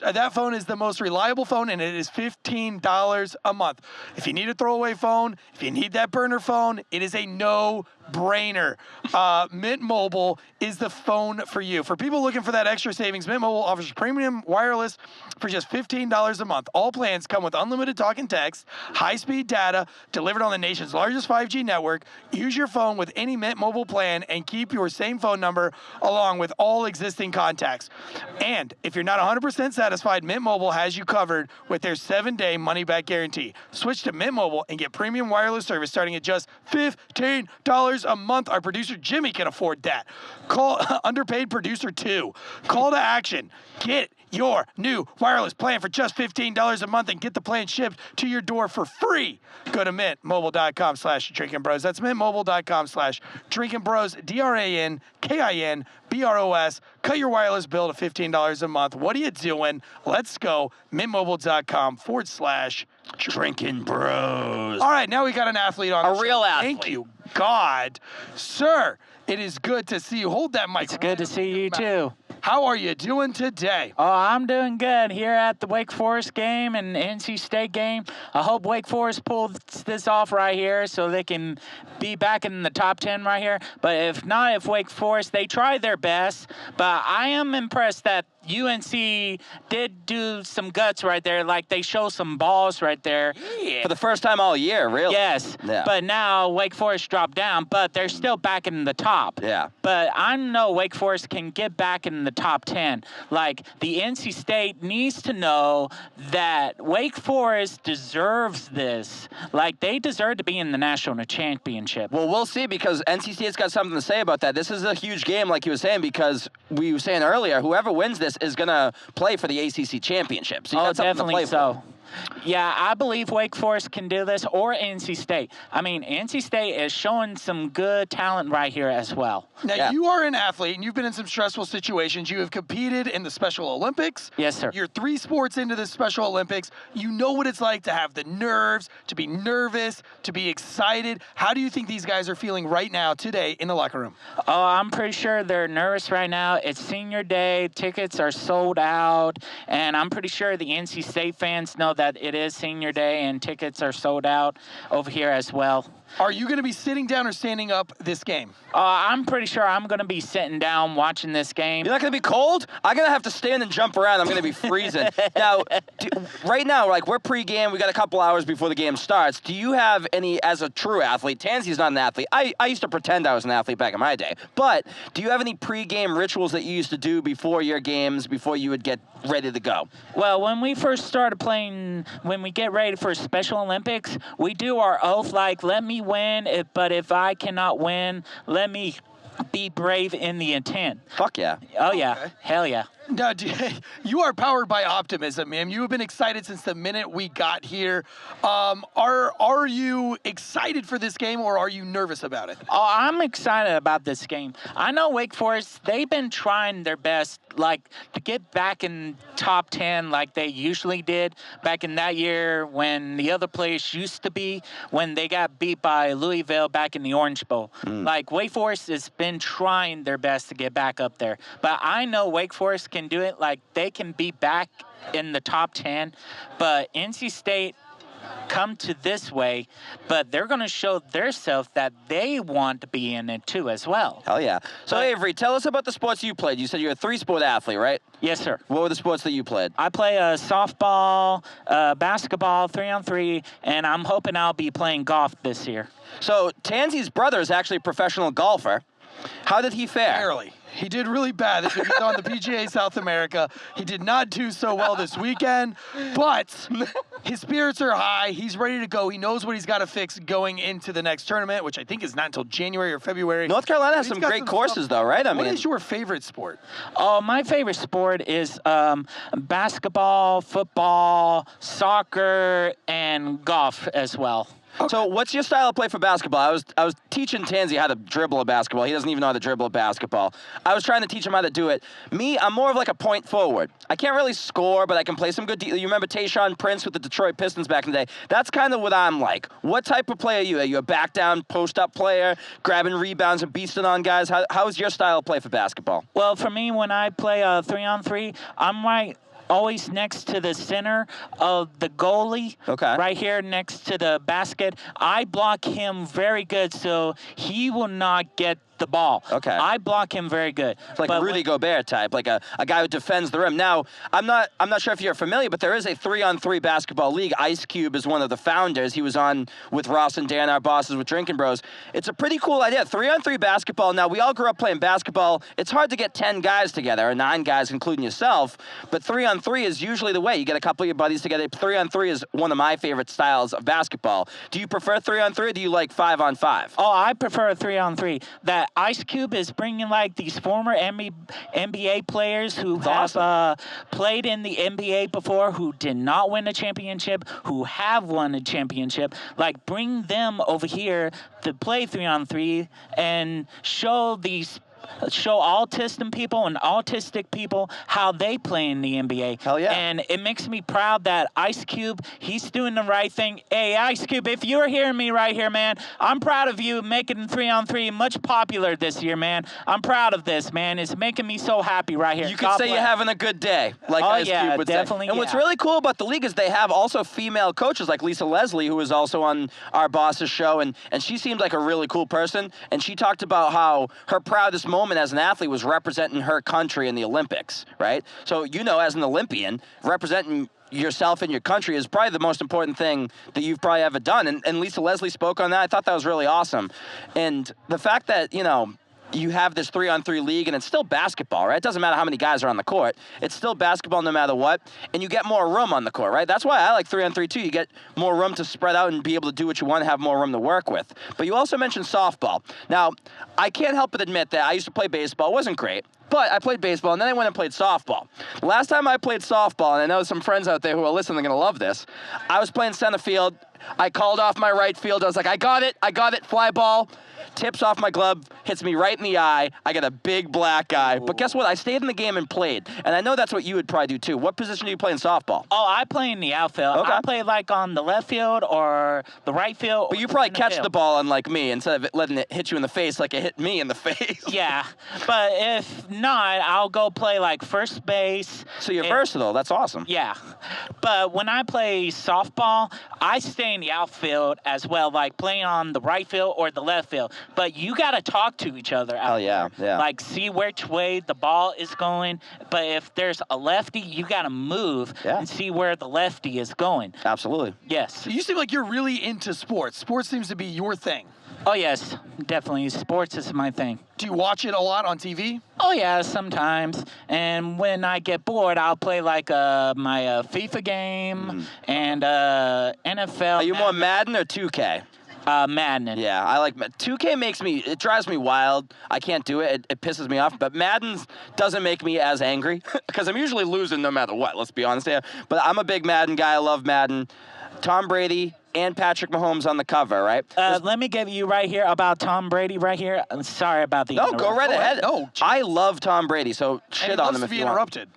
A: That phone is the most reliable phone, and it is $15 a month. If you need a throwaway phone, if you need that burner phone, it is a no-brainer. Mint Mobile is the phone for you. For people looking for that extra savings, Mint Mobile offers premium wireless for just $15 a month. All plans come with unlimited talk and text, high-speed data delivered on the nation's largest 5G network. Use your phone with any Mint Mobile plan and keep your same phone number along with all existing contacts. And if you're not 100% satisfied, Mint Mobile has you covered with their 7-day money-back guarantee. Switch to Mint Mobile and get premium wireless service starting at just $15 a month. Our producer Jimmy can afford that. Call underpaid producer 2. Call to action. Get your new wireless plan for just $15 a month and get the plan shipped to your door for free. Go to mintmobile.com/drinkingbros. That's mintmobile.com/drinkingbros. DRANKINBROS. Cut your wireless bill to $15 a month. What are you doing? Let's go. mintmobile.com/drinkingbros. All right, now we got an athlete on the
B: real
A: show.
B: athlete.
A: Thank you, God. Sir, it is good to see you. Hold that mic.
E: It's good to see you too.
A: How are you doing today?
E: Oh, I'm doing good here at the Wake Forest game and NC State game. I hope Wake Forest pulls this off right here so they can be back in the top 10 right here. But if not, if Wake Forest, they tried their best. But I am impressed that UNC did do some guts right there. Like, they show some balls right there.
B: Yeah. For the first time all year, really.
E: Yes.
B: Yeah.
E: But now Wake Forest dropped down, but they're still back in the top.
B: Yeah.
E: But I know Wake Forest can get back in the top 10. Like, the NC State needs to know that Wake Forest deserves this. Like, they deserve to be in the national championship.
B: Well, we'll see, because NC State's got something to say about that. This is a huge game, like you were saying, because we were saying earlier, whoever wins this is going to play for the ACC championship. So you got something
E: definitely
B: to play
E: so.
B: for.
E: Yeah, I believe Wake Forest can do this, or NC State. I mean, NC State is showing some good talent right here as well.
A: Now, you are an athlete, and you've been in some stressful situations. You have competed in the Special Olympics.
E: Yes, sir.
A: You're 3 sports into the Special Olympics. You know what it's like to have the nerves, to be nervous, to be excited. How do you think these guys are feeling right now, today, in the locker room?
E: Oh, I'm pretty sure they're nervous right now. It's senior day. Tickets are sold out. And I'm pretty sure the NC State fans know that it is senior day and tickets are sold out over here as well.
A: Are you going to be sitting down or standing up this game?
E: I'm pretty sure I'm going to be sitting down watching this game.
B: You're not going to be cold? I'm going to have to stand and jump around. I'm going to be freezing. Now, right now, like, we're pregame. We got a couple hours before the game starts. Do you have any, as a true athlete, Tansy's not an athlete. I used to pretend I was an athlete back in my day. But do you have any pregame rituals that you used to do before your games, before you would get ready to go?
E: Well, when we first started playing, when we get ready for Special Olympics, we do our oath, like, let me win, but if I cannot win, let me be brave in the intent.
B: Fuck yeah.
E: Oh, yeah.
A: Okay.
E: Hell yeah.
A: No, you are powered by optimism, man. You have been excited since the minute we got here. Are you excited for this game, or are you nervous about it?
E: Oh, I'm excited about this game. I know Wake Forest, they've been trying their best, like, to get back in top 10 like they usually did back in that year when the other place used to be, when they got beat by Louisville back in the Orange Bowl. Like, Wake Forest has been trying their best to get back up there. But I know Wake Forest can do it. Like, they can be back in the top 10. But NC State come to this way, but they're going to show themselves that they want to be in it too as well.
B: Hell yeah. So, Avery, tell us about the sports you played. You said you're a 3-sport athlete, right?
E: Yes, sir.
B: What were the sports that you played?
E: I play softball, basketball, 3-on-3, and I'm hoping I'll be playing golf this year.
B: So, Tansy's brother is actually a professional golfer. How did he fare?
A: Barely. He did really bad. He's on the PGA South America. He did not do so well this weekend, but his spirits are high. He's ready to go. He knows what he's got to fix going into the next tournament, which I think is not until January or February.
B: North Carolina has
A: He's
B: some
A: got
B: great courses,
A: stuff.
B: though, right?
A: What is your favorite sport?
E: Oh, my favorite sport is basketball, football, soccer, and golf as well.
A: Okay.
B: So what's your style of play for basketball? I was teaching Tansy how to dribble a basketball. He doesn't even know how to dribble a basketball. I was trying to teach him how to do it. Me, I'm more of like a point forward. I can't really score, but I can play some good you remember Tayshaun Prince with the Detroit Pistons back in the day? That's kind of what I'm like. What type of player are you? Are you a back down, post up player, grabbing rebounds and beasting on guys? How is your style of play for basketball?
E: Well, for me, when I play 3-on-3, I'm always next to the center of the goalie.
B: Okay.
E: Right here next to the basket. I block him very good, so he will not get the ball.
B: Okay.
E: I block him very good.
B: It's like a Rudy Gobert type, like a guy who defends the rim. Now, I'm not sure if you're familiar, but there is a 3-on-3 basketball league. Ice Cube is one of the founders. He was on with Ross and Dan, our bosses with Drinking Bros. It's a pretty cool idea. 3-on-3 basketball. Now, we all grew up playing basketball. It's hard to get 10 guys together, or 9 guys, including yourself. But 3-on-3 is usually the way. You get a couple of your buddies together. 3-on-3 is one of my favorite styles of basketball. Do you prefer 3-on-3, or do you like 5-on-5?
E: Oh, I prefer 3-on-3. That Ice Cube is bringing like these former NBA players who have played in the NBA before, who did not win a championship, who have won a championship. Like, bring them over here to play 3-on-3 and show autistic people and autistic people how they play in the NBA.
B: Hell yeah.
E: And it makes me proud that Ice Cube, he's doing the right thing. Hey, Ice Cube, if you're hearing me right here, man, I'm proud of you making 3-on-3 much popular this year, man. I'm proud of this, man. It's making me so happy right here.
B: You could say you're having a good day, like Ice Cube would
E: definitely,
B: say. And what's really cool about the league is they have also female coaches like Lisa Leslie, who is also on our boss's show, and she seemed like a really cool person. And she talked about how her proudest moment as an athlete was representing her country in the Olympics, right? So, as an Olympian, representing yourself and your country is probably the most important thing that you've probably ever done. And Lisa Leslie spoke on that. I thought that was really awesome. And the fact that, you have this 3-on-3 league, and it's still basketball, right? It doesn't matter how many guys are on the court. It's still basketball no matter what, and you get more room on the court, right? That's why I like 3-on-3 too. You get more room to spread out and be able to do what you want and have more room to work with. But you also mentioned softball. Now, I can't help but admit that I used to play baseball. It wasn't great. But I played baseball, and then I went and played softball. Last time I played softball, and I know some friends out there who are listening are going to love this, I was playing center field. I called off my right field. I was like, I got it, fly ball. Tips off my glove, hits me right in the eye. I got a big black eye. But guess what? I stayed in the game and played. And I know that's what you would probably do, too. What position do you play in softball?
E: Oh, I play in the outfield.
B: Okay.
E: I play like on the left field or the right field.
B: But you probably catch the ball unlike me instead of it letting it hit you in the face like it hit me in the face.
E: Yeah, but if not, I'll go play like first base.
B: So you're versatile. That's awesome.
E: Yeah, but when I play softball, I stay in the outfield as well, like playing on the right field or the left field. But you got to talk to each other.
B: Oh, yeah.
E: Like, see which way the ball is going. But if there's a lefty, you got to move and see where the lefty is going.
B: Absolutely.
E: Yes.
A: So you seem like you're really into sports. Sports seems to be your thing.
E: Oh, yes, definitely. Sports is my thing.
A: Do you watch it a lot on TV?
E: Oh, yeah, sometimes. And when I get bored, I'll play like my FIFA game and NFL.
B: Are you more Madden or 2K?
E: Madden.
B: Yeah, I like 2K. It drives me wild. I can't do it. It pisses me off. But Madden doesn't make me as angry because I'm usually losing no matter what. Let's be honest here. But I'm a big Madden guy. I love Madden. Tom Brady and Patrick Mahomes on the cover, right?
E: Let me give you right here about Tom Brady right here. I'm sorry about the
B: No, go right ahead.
A: No,
B: I love Tom Brady, so shit on him if you want.
A: interrupted.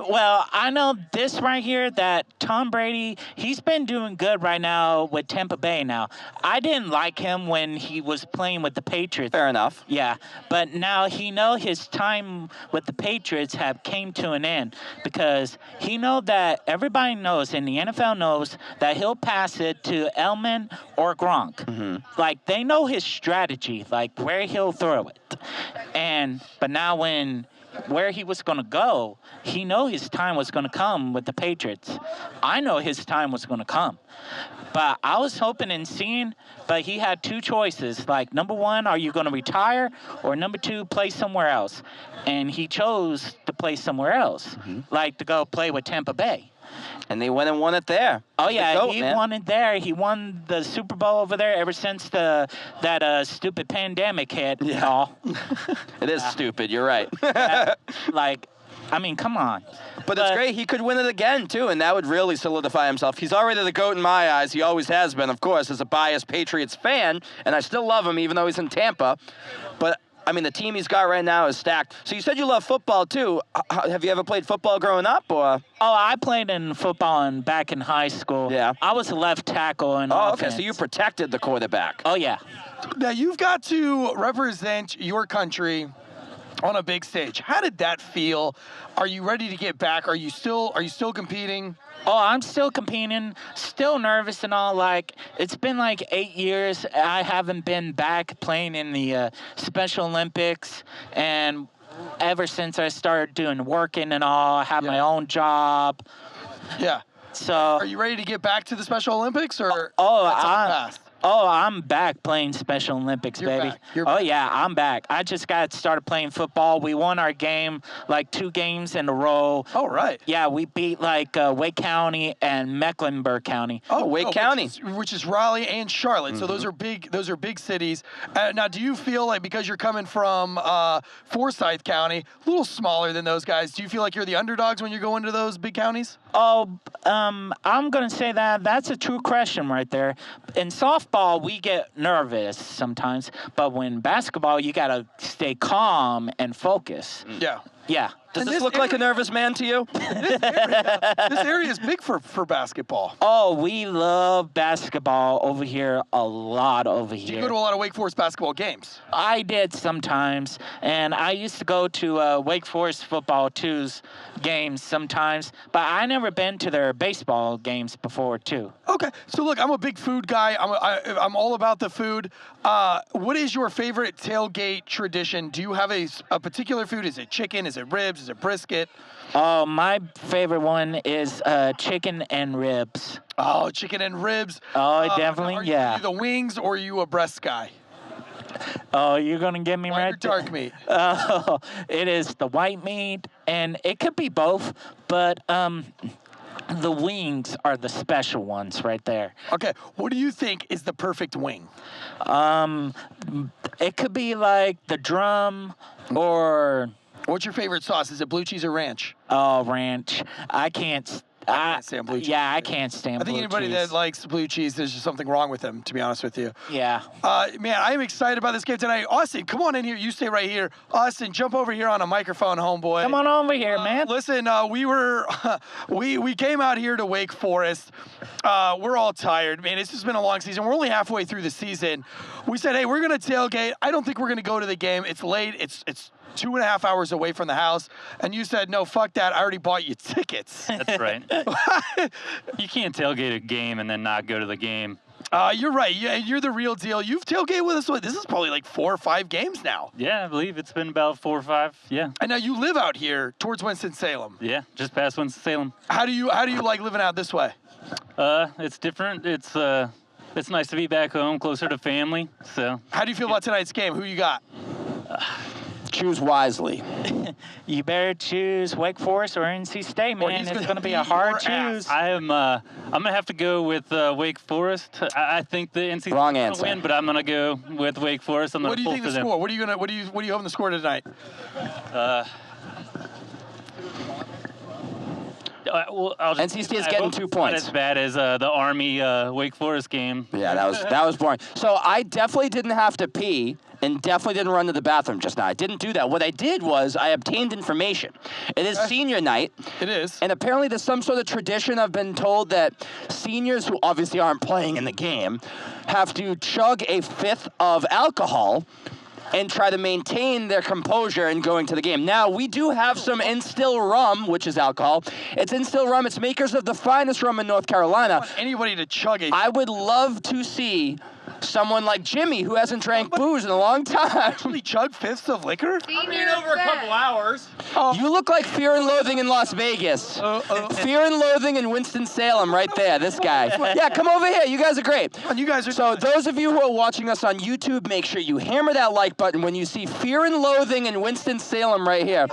E: Well, I know this right here that Tom Brady, he's been doing good right now with Tampa Bay now. I didn't like him when he was playing with the Patriots.
B: Fair enough.
E: Yeah, but now he know his time with the Patriots have came to an end because he know that everybody knows and the NFL knows that he'll pass it to Elman or Gronk. Like, they know his strategy, like where he'll throw it. But now where he was going to go, he know his time was going to come with the Patriots. I know his time was going to come. But I was hoping and seeing, but he had two choices. Like, number one, are you going to retire? Or number two, play somewhere else? And he chose to play somewhere else, like to go play with Tampa Bay.
B: And they went and won it there.
E: Oh, yeah, he won it there. He won the Super Bowl over there ever since that stupid pandemic hit.
B: Yeah. It is stupid. You're right.
E: I mean, come on.
B: But it's great. He could win it again, too, and that would really solidify himself. He's already the GOAT in my eyes. He always has been, of course, as a biased Patriots fan, and I still love him even though he's in Tampa. But I mean, the team he's got right now is stacked. So you said you love football, too. Have you ever played football growing up? Or?
E: Oh, I played in football back in high school.
B: Yeah.
E: I was a left tackle in offense.
B: Okay, so you protected the quarterback.
E: Oh, yeah.
A: Now, you've got to represent your country on a big stage. How did that feel? Are you ready to get back? Are you still competing?
E: Oh, I'm still competing, still nervous and all. Like, it's been like 8 years. I haven't been back playing in the Special Olympics. And ever since I started doing working and all, I have my own job.
A: Yeah.
E: So.
A: Are you ready to get back to the Special Olympics? Or
E: I'm back playing Special Olympics, baby. Yeah, I'm back. I just got started playing football. We won our game, like 2 games in a row.
A: Oh, right.
E: Yeah, we beat like Wake County and Mecklenburg County.
B: Oh, Wake County,
A: which is Raleigh and Charlotte. So those are big cities. Now, do you feel like because you're coming from Forsyth County, a little smaller than those guys, do you feel like you're the underdogs when you go into those big counties?
E: Oh, I'm gonna say that's a true question right there. In softball, we get nervous sometimes, but when basketball, you gotta stay calm and focus.
A: Yeah.
E: Yeah.
B: Does this look like a nervous man to you?
A: This area is big for basketball.
E: Oh, we love basketball over here a lot over here.
A: Do you go to a lot of Wake Forest basketball games?
E: I did sometimes, and I used to go to Wake Forest football 2's games sometimes, but I never been to their baseball games before too.
A: Okay, so look, I'm a big food guy. I'm all about the food. What is your favorite tailgate tradition? Do you have a particular food? Is it chicken? Is it ribs? Is it brisket?
E: Oh, my favorite one is chicken and ribs.
A: Oh, chicken and ribs.
E: Oh, definitely,
A: are
E: yeah.
A: Are you the wings or are you a breast guy?
E: Oh, you're going to get me right there?
A: Dark meat.
E: Oh, it is the white meat, and it could be both, but the wings are the special ones right there.
A: Okay, what do you think is the perfect wing?
E: It could be like the drum or...
A: What's your favorite sauce? Is it blue cheese or ranch?
E: Oh, ranch. I can't
A: I can't stand blue cheese.
E: Yeah, I can't stand
A: I think
E: blue
A: anybody
E: cheese.
A: that likes blue cheese, there's just something wrong with them, to be honest with you.
E: Yeah.
A: Man, I'm excited about this game tonight. Austin, come on in here. You stay right here. Austin, jump over here on a microphone, homeboy.
E: Come on over here, man.
A: Listen, we came out here to Wake Forest. We're all tired, man. It's just been a long season. We're only halfway through the season. We said, hey, we're gonna tailgate. I don't think we're gonna go to the game. It's late. It's 2.5 hours away from the house. And you said, no, fuck that. I already bought you tickets.
F: That's right. You can't tailgate a game and then not go to the game.
A: You're right. Yeah, you're the real deal. You've tailgated with us. This is probably like 4 or 5 games now.
F: Yeah, I believe it's been about 4 or 5. Yeah.
A: And now you live out here towards Winston-Salem.
F: Yeah, just past Winston-Salem.
A: How do you like living out this way?
F: It's different. It's nice to be back home, closer to family. So.
A: How do you feel about tonight's game? Who you got?
B: Choose wisely.
E: You better choose Wake Forest or NC State, man.
A: he's
E: It's
A: gonna
E: going to be
A: beat
E: a hard
A: your ass.
E: choose.
F: I'm gonna have to go with Wake Forest. I think the NC
B: Wrong
F: State's
B: answer.
F: gonna win, but I'm gonna go with Wake Forest. I'm gonna
A: What do you
F: pull
A: think
F: for
A: the
F: them.
A: score? What are you hoping to score tonight?
F: Well, I'll just,
B: NC State's
F: I
B: getting
F: hope
B: 2
F: it's not
B: points.
F: as bad as the Army Wake Forest game.
B: Yeah, that was boring. So I definitely didn't have to pee and definitely didn't run to the bathroom just now. I didn't do that. What I did was I obtained information. It is senior night.
A: It is.
B: And apparently there's some sort of tradition, I've been told, that seniors who obviously aren't playing in the game have to chug a 5th of alcohol and try to maintain their composure in going to the game. Now, we do have some Instill rum, which is alcohol. It's Instill rum. It's makers of the finest rum in North Carolina.
A: I want anybody to chug a.
B: I would love to see someone like Jimmy, who hasn't drank booze in a long time.
A: Actually chug 5ths of liquor?
G: hours.
B: You look like Fear and Loathing in Las Vegas. Fear and Loathing in Winston-Salem right there, this guy. Yeah, come over here. You guys are great.
A: You guys are.
B: So those of you who are watching us on YouTube, make sure you hammer that like button when you see Fear and Loathing in Winston-Salem right here.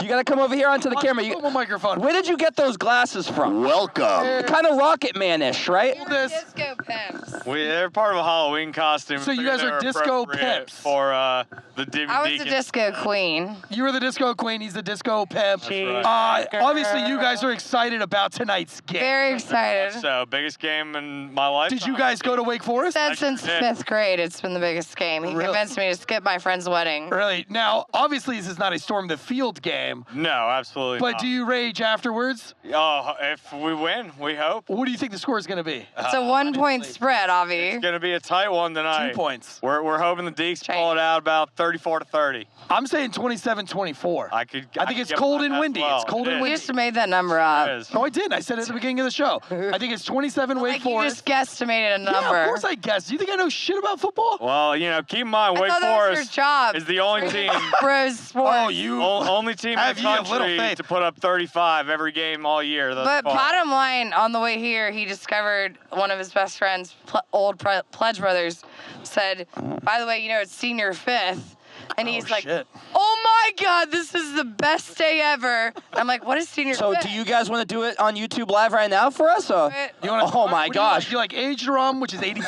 B: You got to come over here onto the camera.
A: Put my microphone.
B: Where did you get those glasses from?
H: Welcome.
B: Kind of Rocket Man-ish, right?
A: This.
G: Disco pimps.
I: They're part of a Halloween costume.
A: So you guys are disco pimps.
I: For the Demon
G: I was the
I: Deacon.
G: disco queen.
A: You were the disco queen. He's the disco pimp.
F: right.
A: Obviously, you guys are excited about tonight's game.
G: Very excited.
I: So, biggest game in my life.
A: Did you guys go to Wake Forest?
G: Said since
I: did.
G: 5th grade, it's been the biggest game. He
A: Really?
G: convinced me to skip my friend's wedding.
A: Really? Now, obviously, this is not a Storm the Field game,
I: No, absolutely
A: but
I: not.
A: do you rage afterwards?
I: Oh, if we win, we hope.
A: What do you think the score is going to be?
G: It's a 1-point spread, Avi.
I: It's going to be a tight one tonight.
A: 2 points.
I: We're hoping the Deeks pull it out about 34-30.
A: I'm saying 27-24.
I: I
A: think
I: could
A: it's
I: get
A: cold
I: behind
A: and
I: that
A: windy.
I: as well.
A: It's cold
I: It
A: and
G: You
A: windy.
G: just made that number up.
I: is.
A: No, I didn't. I said it at the beginning of the show. I think it's 27 Wake
G: Like you
A: Forest.
G: just guesstimated a number.
A: Yeah, of course I guessed. You think I know shit about football?
I: Well, keep in mind,
G: I
I: Wake
G: thought that was your
I: Forest
G: job.
I: is the only team,
G: Bros sports.
A: Oh, you.
I: only team in
A: Have
I: the
A: ye of little
I: country
A: faith.
I: to put up 35 every game all year. thus
G: But
I: far.
G: bottom line, on the way here, he discovered one of his best friends, old Pledge Brothers, said, by the way, it's senior 5th. And he's like,
A: shit.
G: oh my God, this is the best day ever. I'm like, what is senior
B: So
G: 5th?
B: do you guys want to do it on YouTube Live right now for us? Or?
A: You wanna,
B: Oh my
A: what do you
B: gosh.
A: like? You like aged rum, which is 86.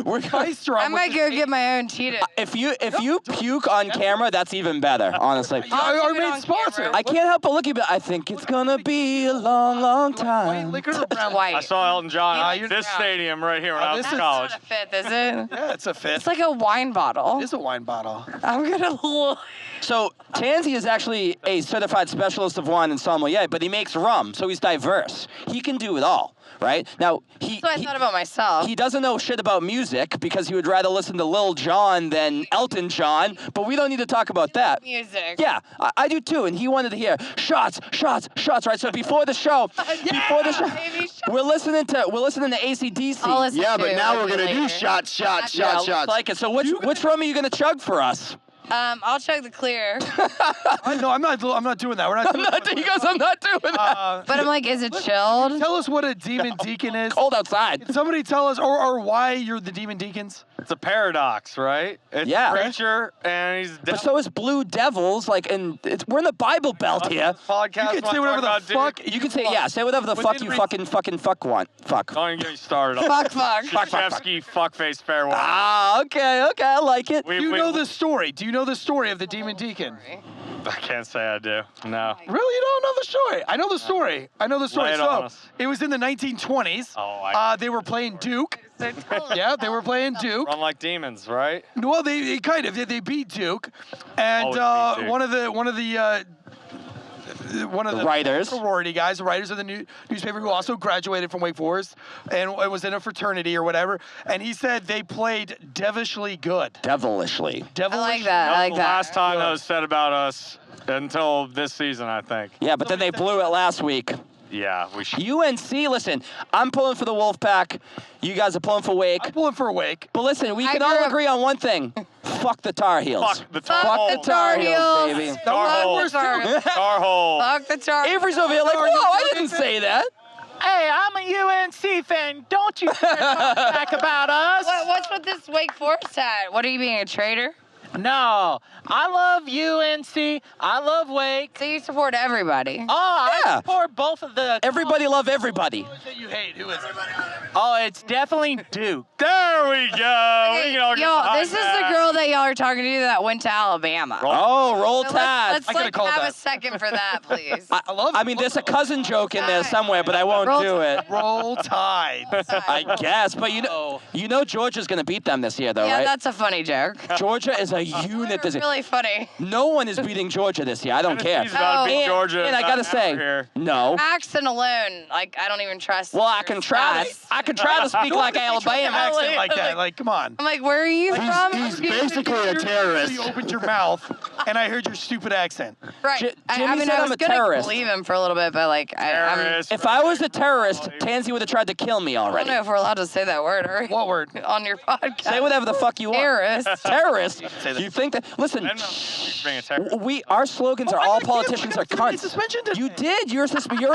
B: We're
A: Ice rum.
G: I might go get my own Tito.
B: If you puke on camera, that's even better, honestly.
G: I'll
A: Our
G: do it
A: main
G: on
A: sponsor.
G: camera.
B: I can't help but look at you, but I think it's gonna be a long, long
A: White
B: time.
A: liquor or brown?
G: White.
I: I saw Elton John
G: You're
I: at this
G: proud.
I: stadium right here when I was
A: this
I: in
A: is-
I: college.
G: Not a 5th, is it?
A: Yeah, it's a 5th.
G: It's like a wine bottle.
A: It's a wine bottle.
G: I'm gonna look.
B: So Tansy is actually a certified specialist of wine and sommelier, but he makes rum, so he's diverse. He can do it all, right? Now
G: That's what I thought about myself.
B: he doesn't know shit about music because he would rather listen to Lil Jon than Elton John, but we don't need to talk about that.
G: Music.
B: Yeah, I do too, and he wanted to hear shots, right? So before the show,
G: baby, shots.
B: we're listening to AC/DC.
G: I'll listen
H: Yeah,
G: to
H: but
G: it
H: now
G: with
H: we're
G: you
H: gonna do
G: later.
H: shots.
B: Yeah, looks like it. So which rum are you gonna chug for us?
G: I'll chug the clear.
A: No, I'm not doing that. We're not doing that.
B: He goes, I'm not doing that.
G: But I'm like, is it chilled?
A: Tell us what a demon deacon is.
B: Cold outside.
A: Can somebody tell us, or why you're the demon deacons?
I: It's a paradox, right? It's
B: Yeah.
I: a preacher, and he's
B: But so is Blue Devils, we're in the
A: Uh,
B: the Bible Belt here.
I: podcast.
A: You can say whatever the fuck.
B: You can say, say whatever the fuck you fucking fuck want. Fuck.
I: Don't even get me started.
G: Fuck.
I: Shashevsky, fuckface, fair one.
B: Ah, okay, I like it.
A: Do you know the story? Do you know the story of the demon deacon?
I: I can't say I do. No.
A: Really, you don't know the story? I know the story. I know the story.
I: Lay it
A: So
I: on us.
A: it was in the 1920s.
I: Oh,
A: They were playing Duke. Yeah, they were playing Duke.
I: Run like demons, right?
A: Well, they kind of they beat Duke, and
I: Always beat Duke.
A: one of the
B: Writers.
A: sorority guys, the writers of the newspaper, who also graduated from Wake Forest and was in a fraternity or whatever, and he said they played devilishly good.
B: Devilishly.
G: I like that.
I: That
G: I
I: was
G: like
I: the
G: that.
I: last time that was said about us until this season, I think.
B: Yeah, but then they blew it last week.
I: Yeah, we should.
B: UNC, listen, I'm pulling for the Wolfpack. You guys are pulling for Wake.
A: I'm pulling for Wake.
B: But listen, we
G: I
B: can
G: grew
B: all
G: up-
B: agree on one thing. Fuck the Tar Heels.
I: Fuck the Tar
G: Fuck the
I: Heels.
G: Tar Heels.
B: baby.
I: Tar Heels.
G: Tar Heels.
I: Tar Hole.
G: Fuck the Tar Heels.
B: Avery's over here like, whoa, I didn't say that.
E: Hey, I'm a UNC fan. Don't you dare talk back about us.
G: What's with this Wake Forest hat? What are you being a traitor?
E: No, I love UNC. I love Wake.
G: So you support everybody.
E: Oh,
B: Yeah.
E: I support both of the.
B: Everybody love everybody.
A: Who is it you hate? Who is it?
E: Oh, it's definitely Duke.
I: There we go.
G: Hey,
I: We can all get
G: y'all,
I: behind
G: this is the
I: that.
G: girl that y'all are talking to that went to Alabama.
B: Oh, roll
G: So
B: tide.
G: let's
A: I could've
G: like
A: called
G: have
A: that.
G: a second for that, please.
A: I love.
B: I mean, there's a cousin joke in there somewhere, but I won't
G: Roll
B: do it.
A: Roll Tide.
B: I guess, but you know Georgia's gonna beat them this year, though,
G: Yeah,
B: right?
G: that's a funny joke.
B: Georgia is a unit this year.
G: Really funny.
B: No one is beating Georgia this year. I don't care.
I: Tennessee's about to beat
G: Oh.
I: Georgia.
B: And I gotta say,
I: Here.
B: no.
G: Accent alone, like I don't even trust.
B: Well, I
G: your
B: can try.
G: stats.
B: I can try to speak like Alabama.
A: Accent like that. Like, come on.
G: I'm like, where are you from?
B: He's basically a terrorist.
A: You opened your mouth, and I heard your stupid accent.
G: Right.
B: Jimmy
G: I mean,
B: said
G: I
B: I'm
G: was
B: a
G: gonna
B: terrorist.
G: believe him for a little bit, but like, I'm.
I: Terrorist.
B: If I was a terrorist, Tansy would have tried to kill me
G: I don't
B: already.
G: know if we're allowed to say that word, are we?
A: What word?
G: On your podcast.
B: Say whatever the fuck you want.
G: Terrorist.
B: Terrorist?
A: Say that.
B: You think that? Listen,
I: I don't know. He's being a terrorist.
B: our slogans are
A: I
B: all
A: got
B: politicians are
A: canceled. I got
B: cunts.
A: suspension today.
B: You did. You're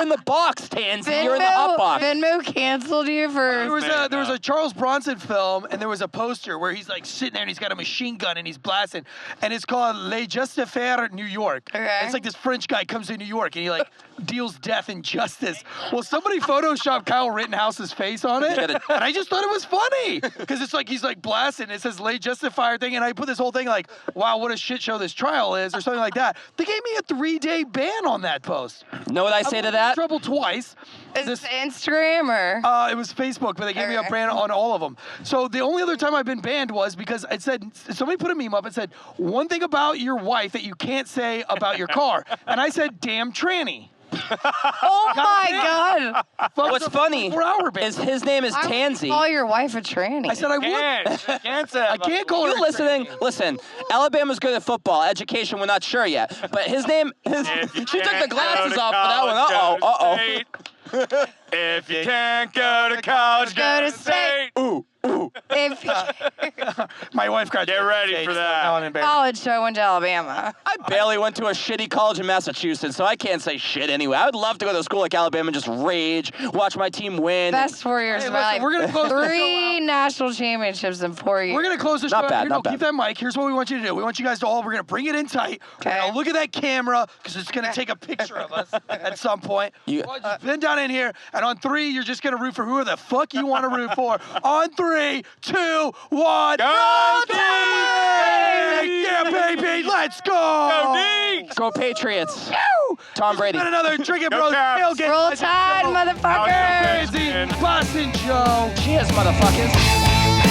B: in the box, Tansy. You're in the hot box.
G: Venmo canceled you
A: There
G: for.
A: was a Charles Bronson film, and there was a poster where he's like sitting there and he's got a machine gun and he's blasting, and it's called Les Justes Faire New York.
G: Okay.
A: It's like this French guy comes to New York and he like deals death and justice. Well, somebody photoshopped Kyle Rittenhouse's face on it, and I just thought it was funny because it's like he's like blasting. It says Les Justes Faire thing, and I put this whole thing like, wow, what a shit show this trial is, or something like that. They gave me a 3-day ban on that post.
B: Know what I say
A: I
B: to
A: was in
B: that?
A: trouble twice.
G: Is this Instagram or?
A: It was Facebook, but they gave me a
G: Okay.
A: ban on all of them. So the only other time I've been banned was because it said, somebody put a meme up and said, one thing about your wife that you can't say about your car. And I said, damn tranny.
G: Oh my God!
A: Fuck
B: What's
A: the
B: funny
A: 4-hour ban.
B: is his name is
G: I would
B: Tansy.
G: call your wife a tranny.
A: I said I would.
I: Can't say
A: I can't call her
B: You
A: a
B: listening?
A: tranny.
B: Listen, Alabama's good at football. Education, we're not sure yet. But his name, she took the glasses off for that one. Uh-oh.
I: If you can't go to college,
G: Go to state.
B: Ooh.
G: If
A: My wife got
I: Get ready for that.
A: Now I'm embarrassed.
G: college, so I went to Alabama.
B: I barely went to a shitty college in Massachusetts, so I can't say shit anyway. I would love to go to a school like Alabama and just rage, watch my team win.
G: Best 4 years
A: Hey,
G: of my
A: listen,
G: life.
A: we're gonna close the show
G: 3 national championships in 4 years.
A: We're gonna close the show.
B: Not bad,
A: Here,
B: not
A: no, keep
B: bad.
A: that mic. Here's what we want you to do. We want you guys to all. We're gonna bring it in tight. We're
G: Okay.
A: gonna look at that camera because it's gonna take a picture of us at some point.
B: You-
A: Well, just bend down in here, and on 3, you're just gonna root for whoever the fuck you want to root for. On 3, 2, 1.
I: Go
A: Team! Yeah, baby, let's go!
B: Go Patriots.
A: Woo!
B: Tom Brady.
A: Got another Drinking
I: Go
A: Bros
I: Caps.
A: tailgate.
G: Roll
A: Legend
G: Tide,
A: Show.
G: motherfuckers!
A: Crazy Boston Joe.
B: Cheers, motherfuckers.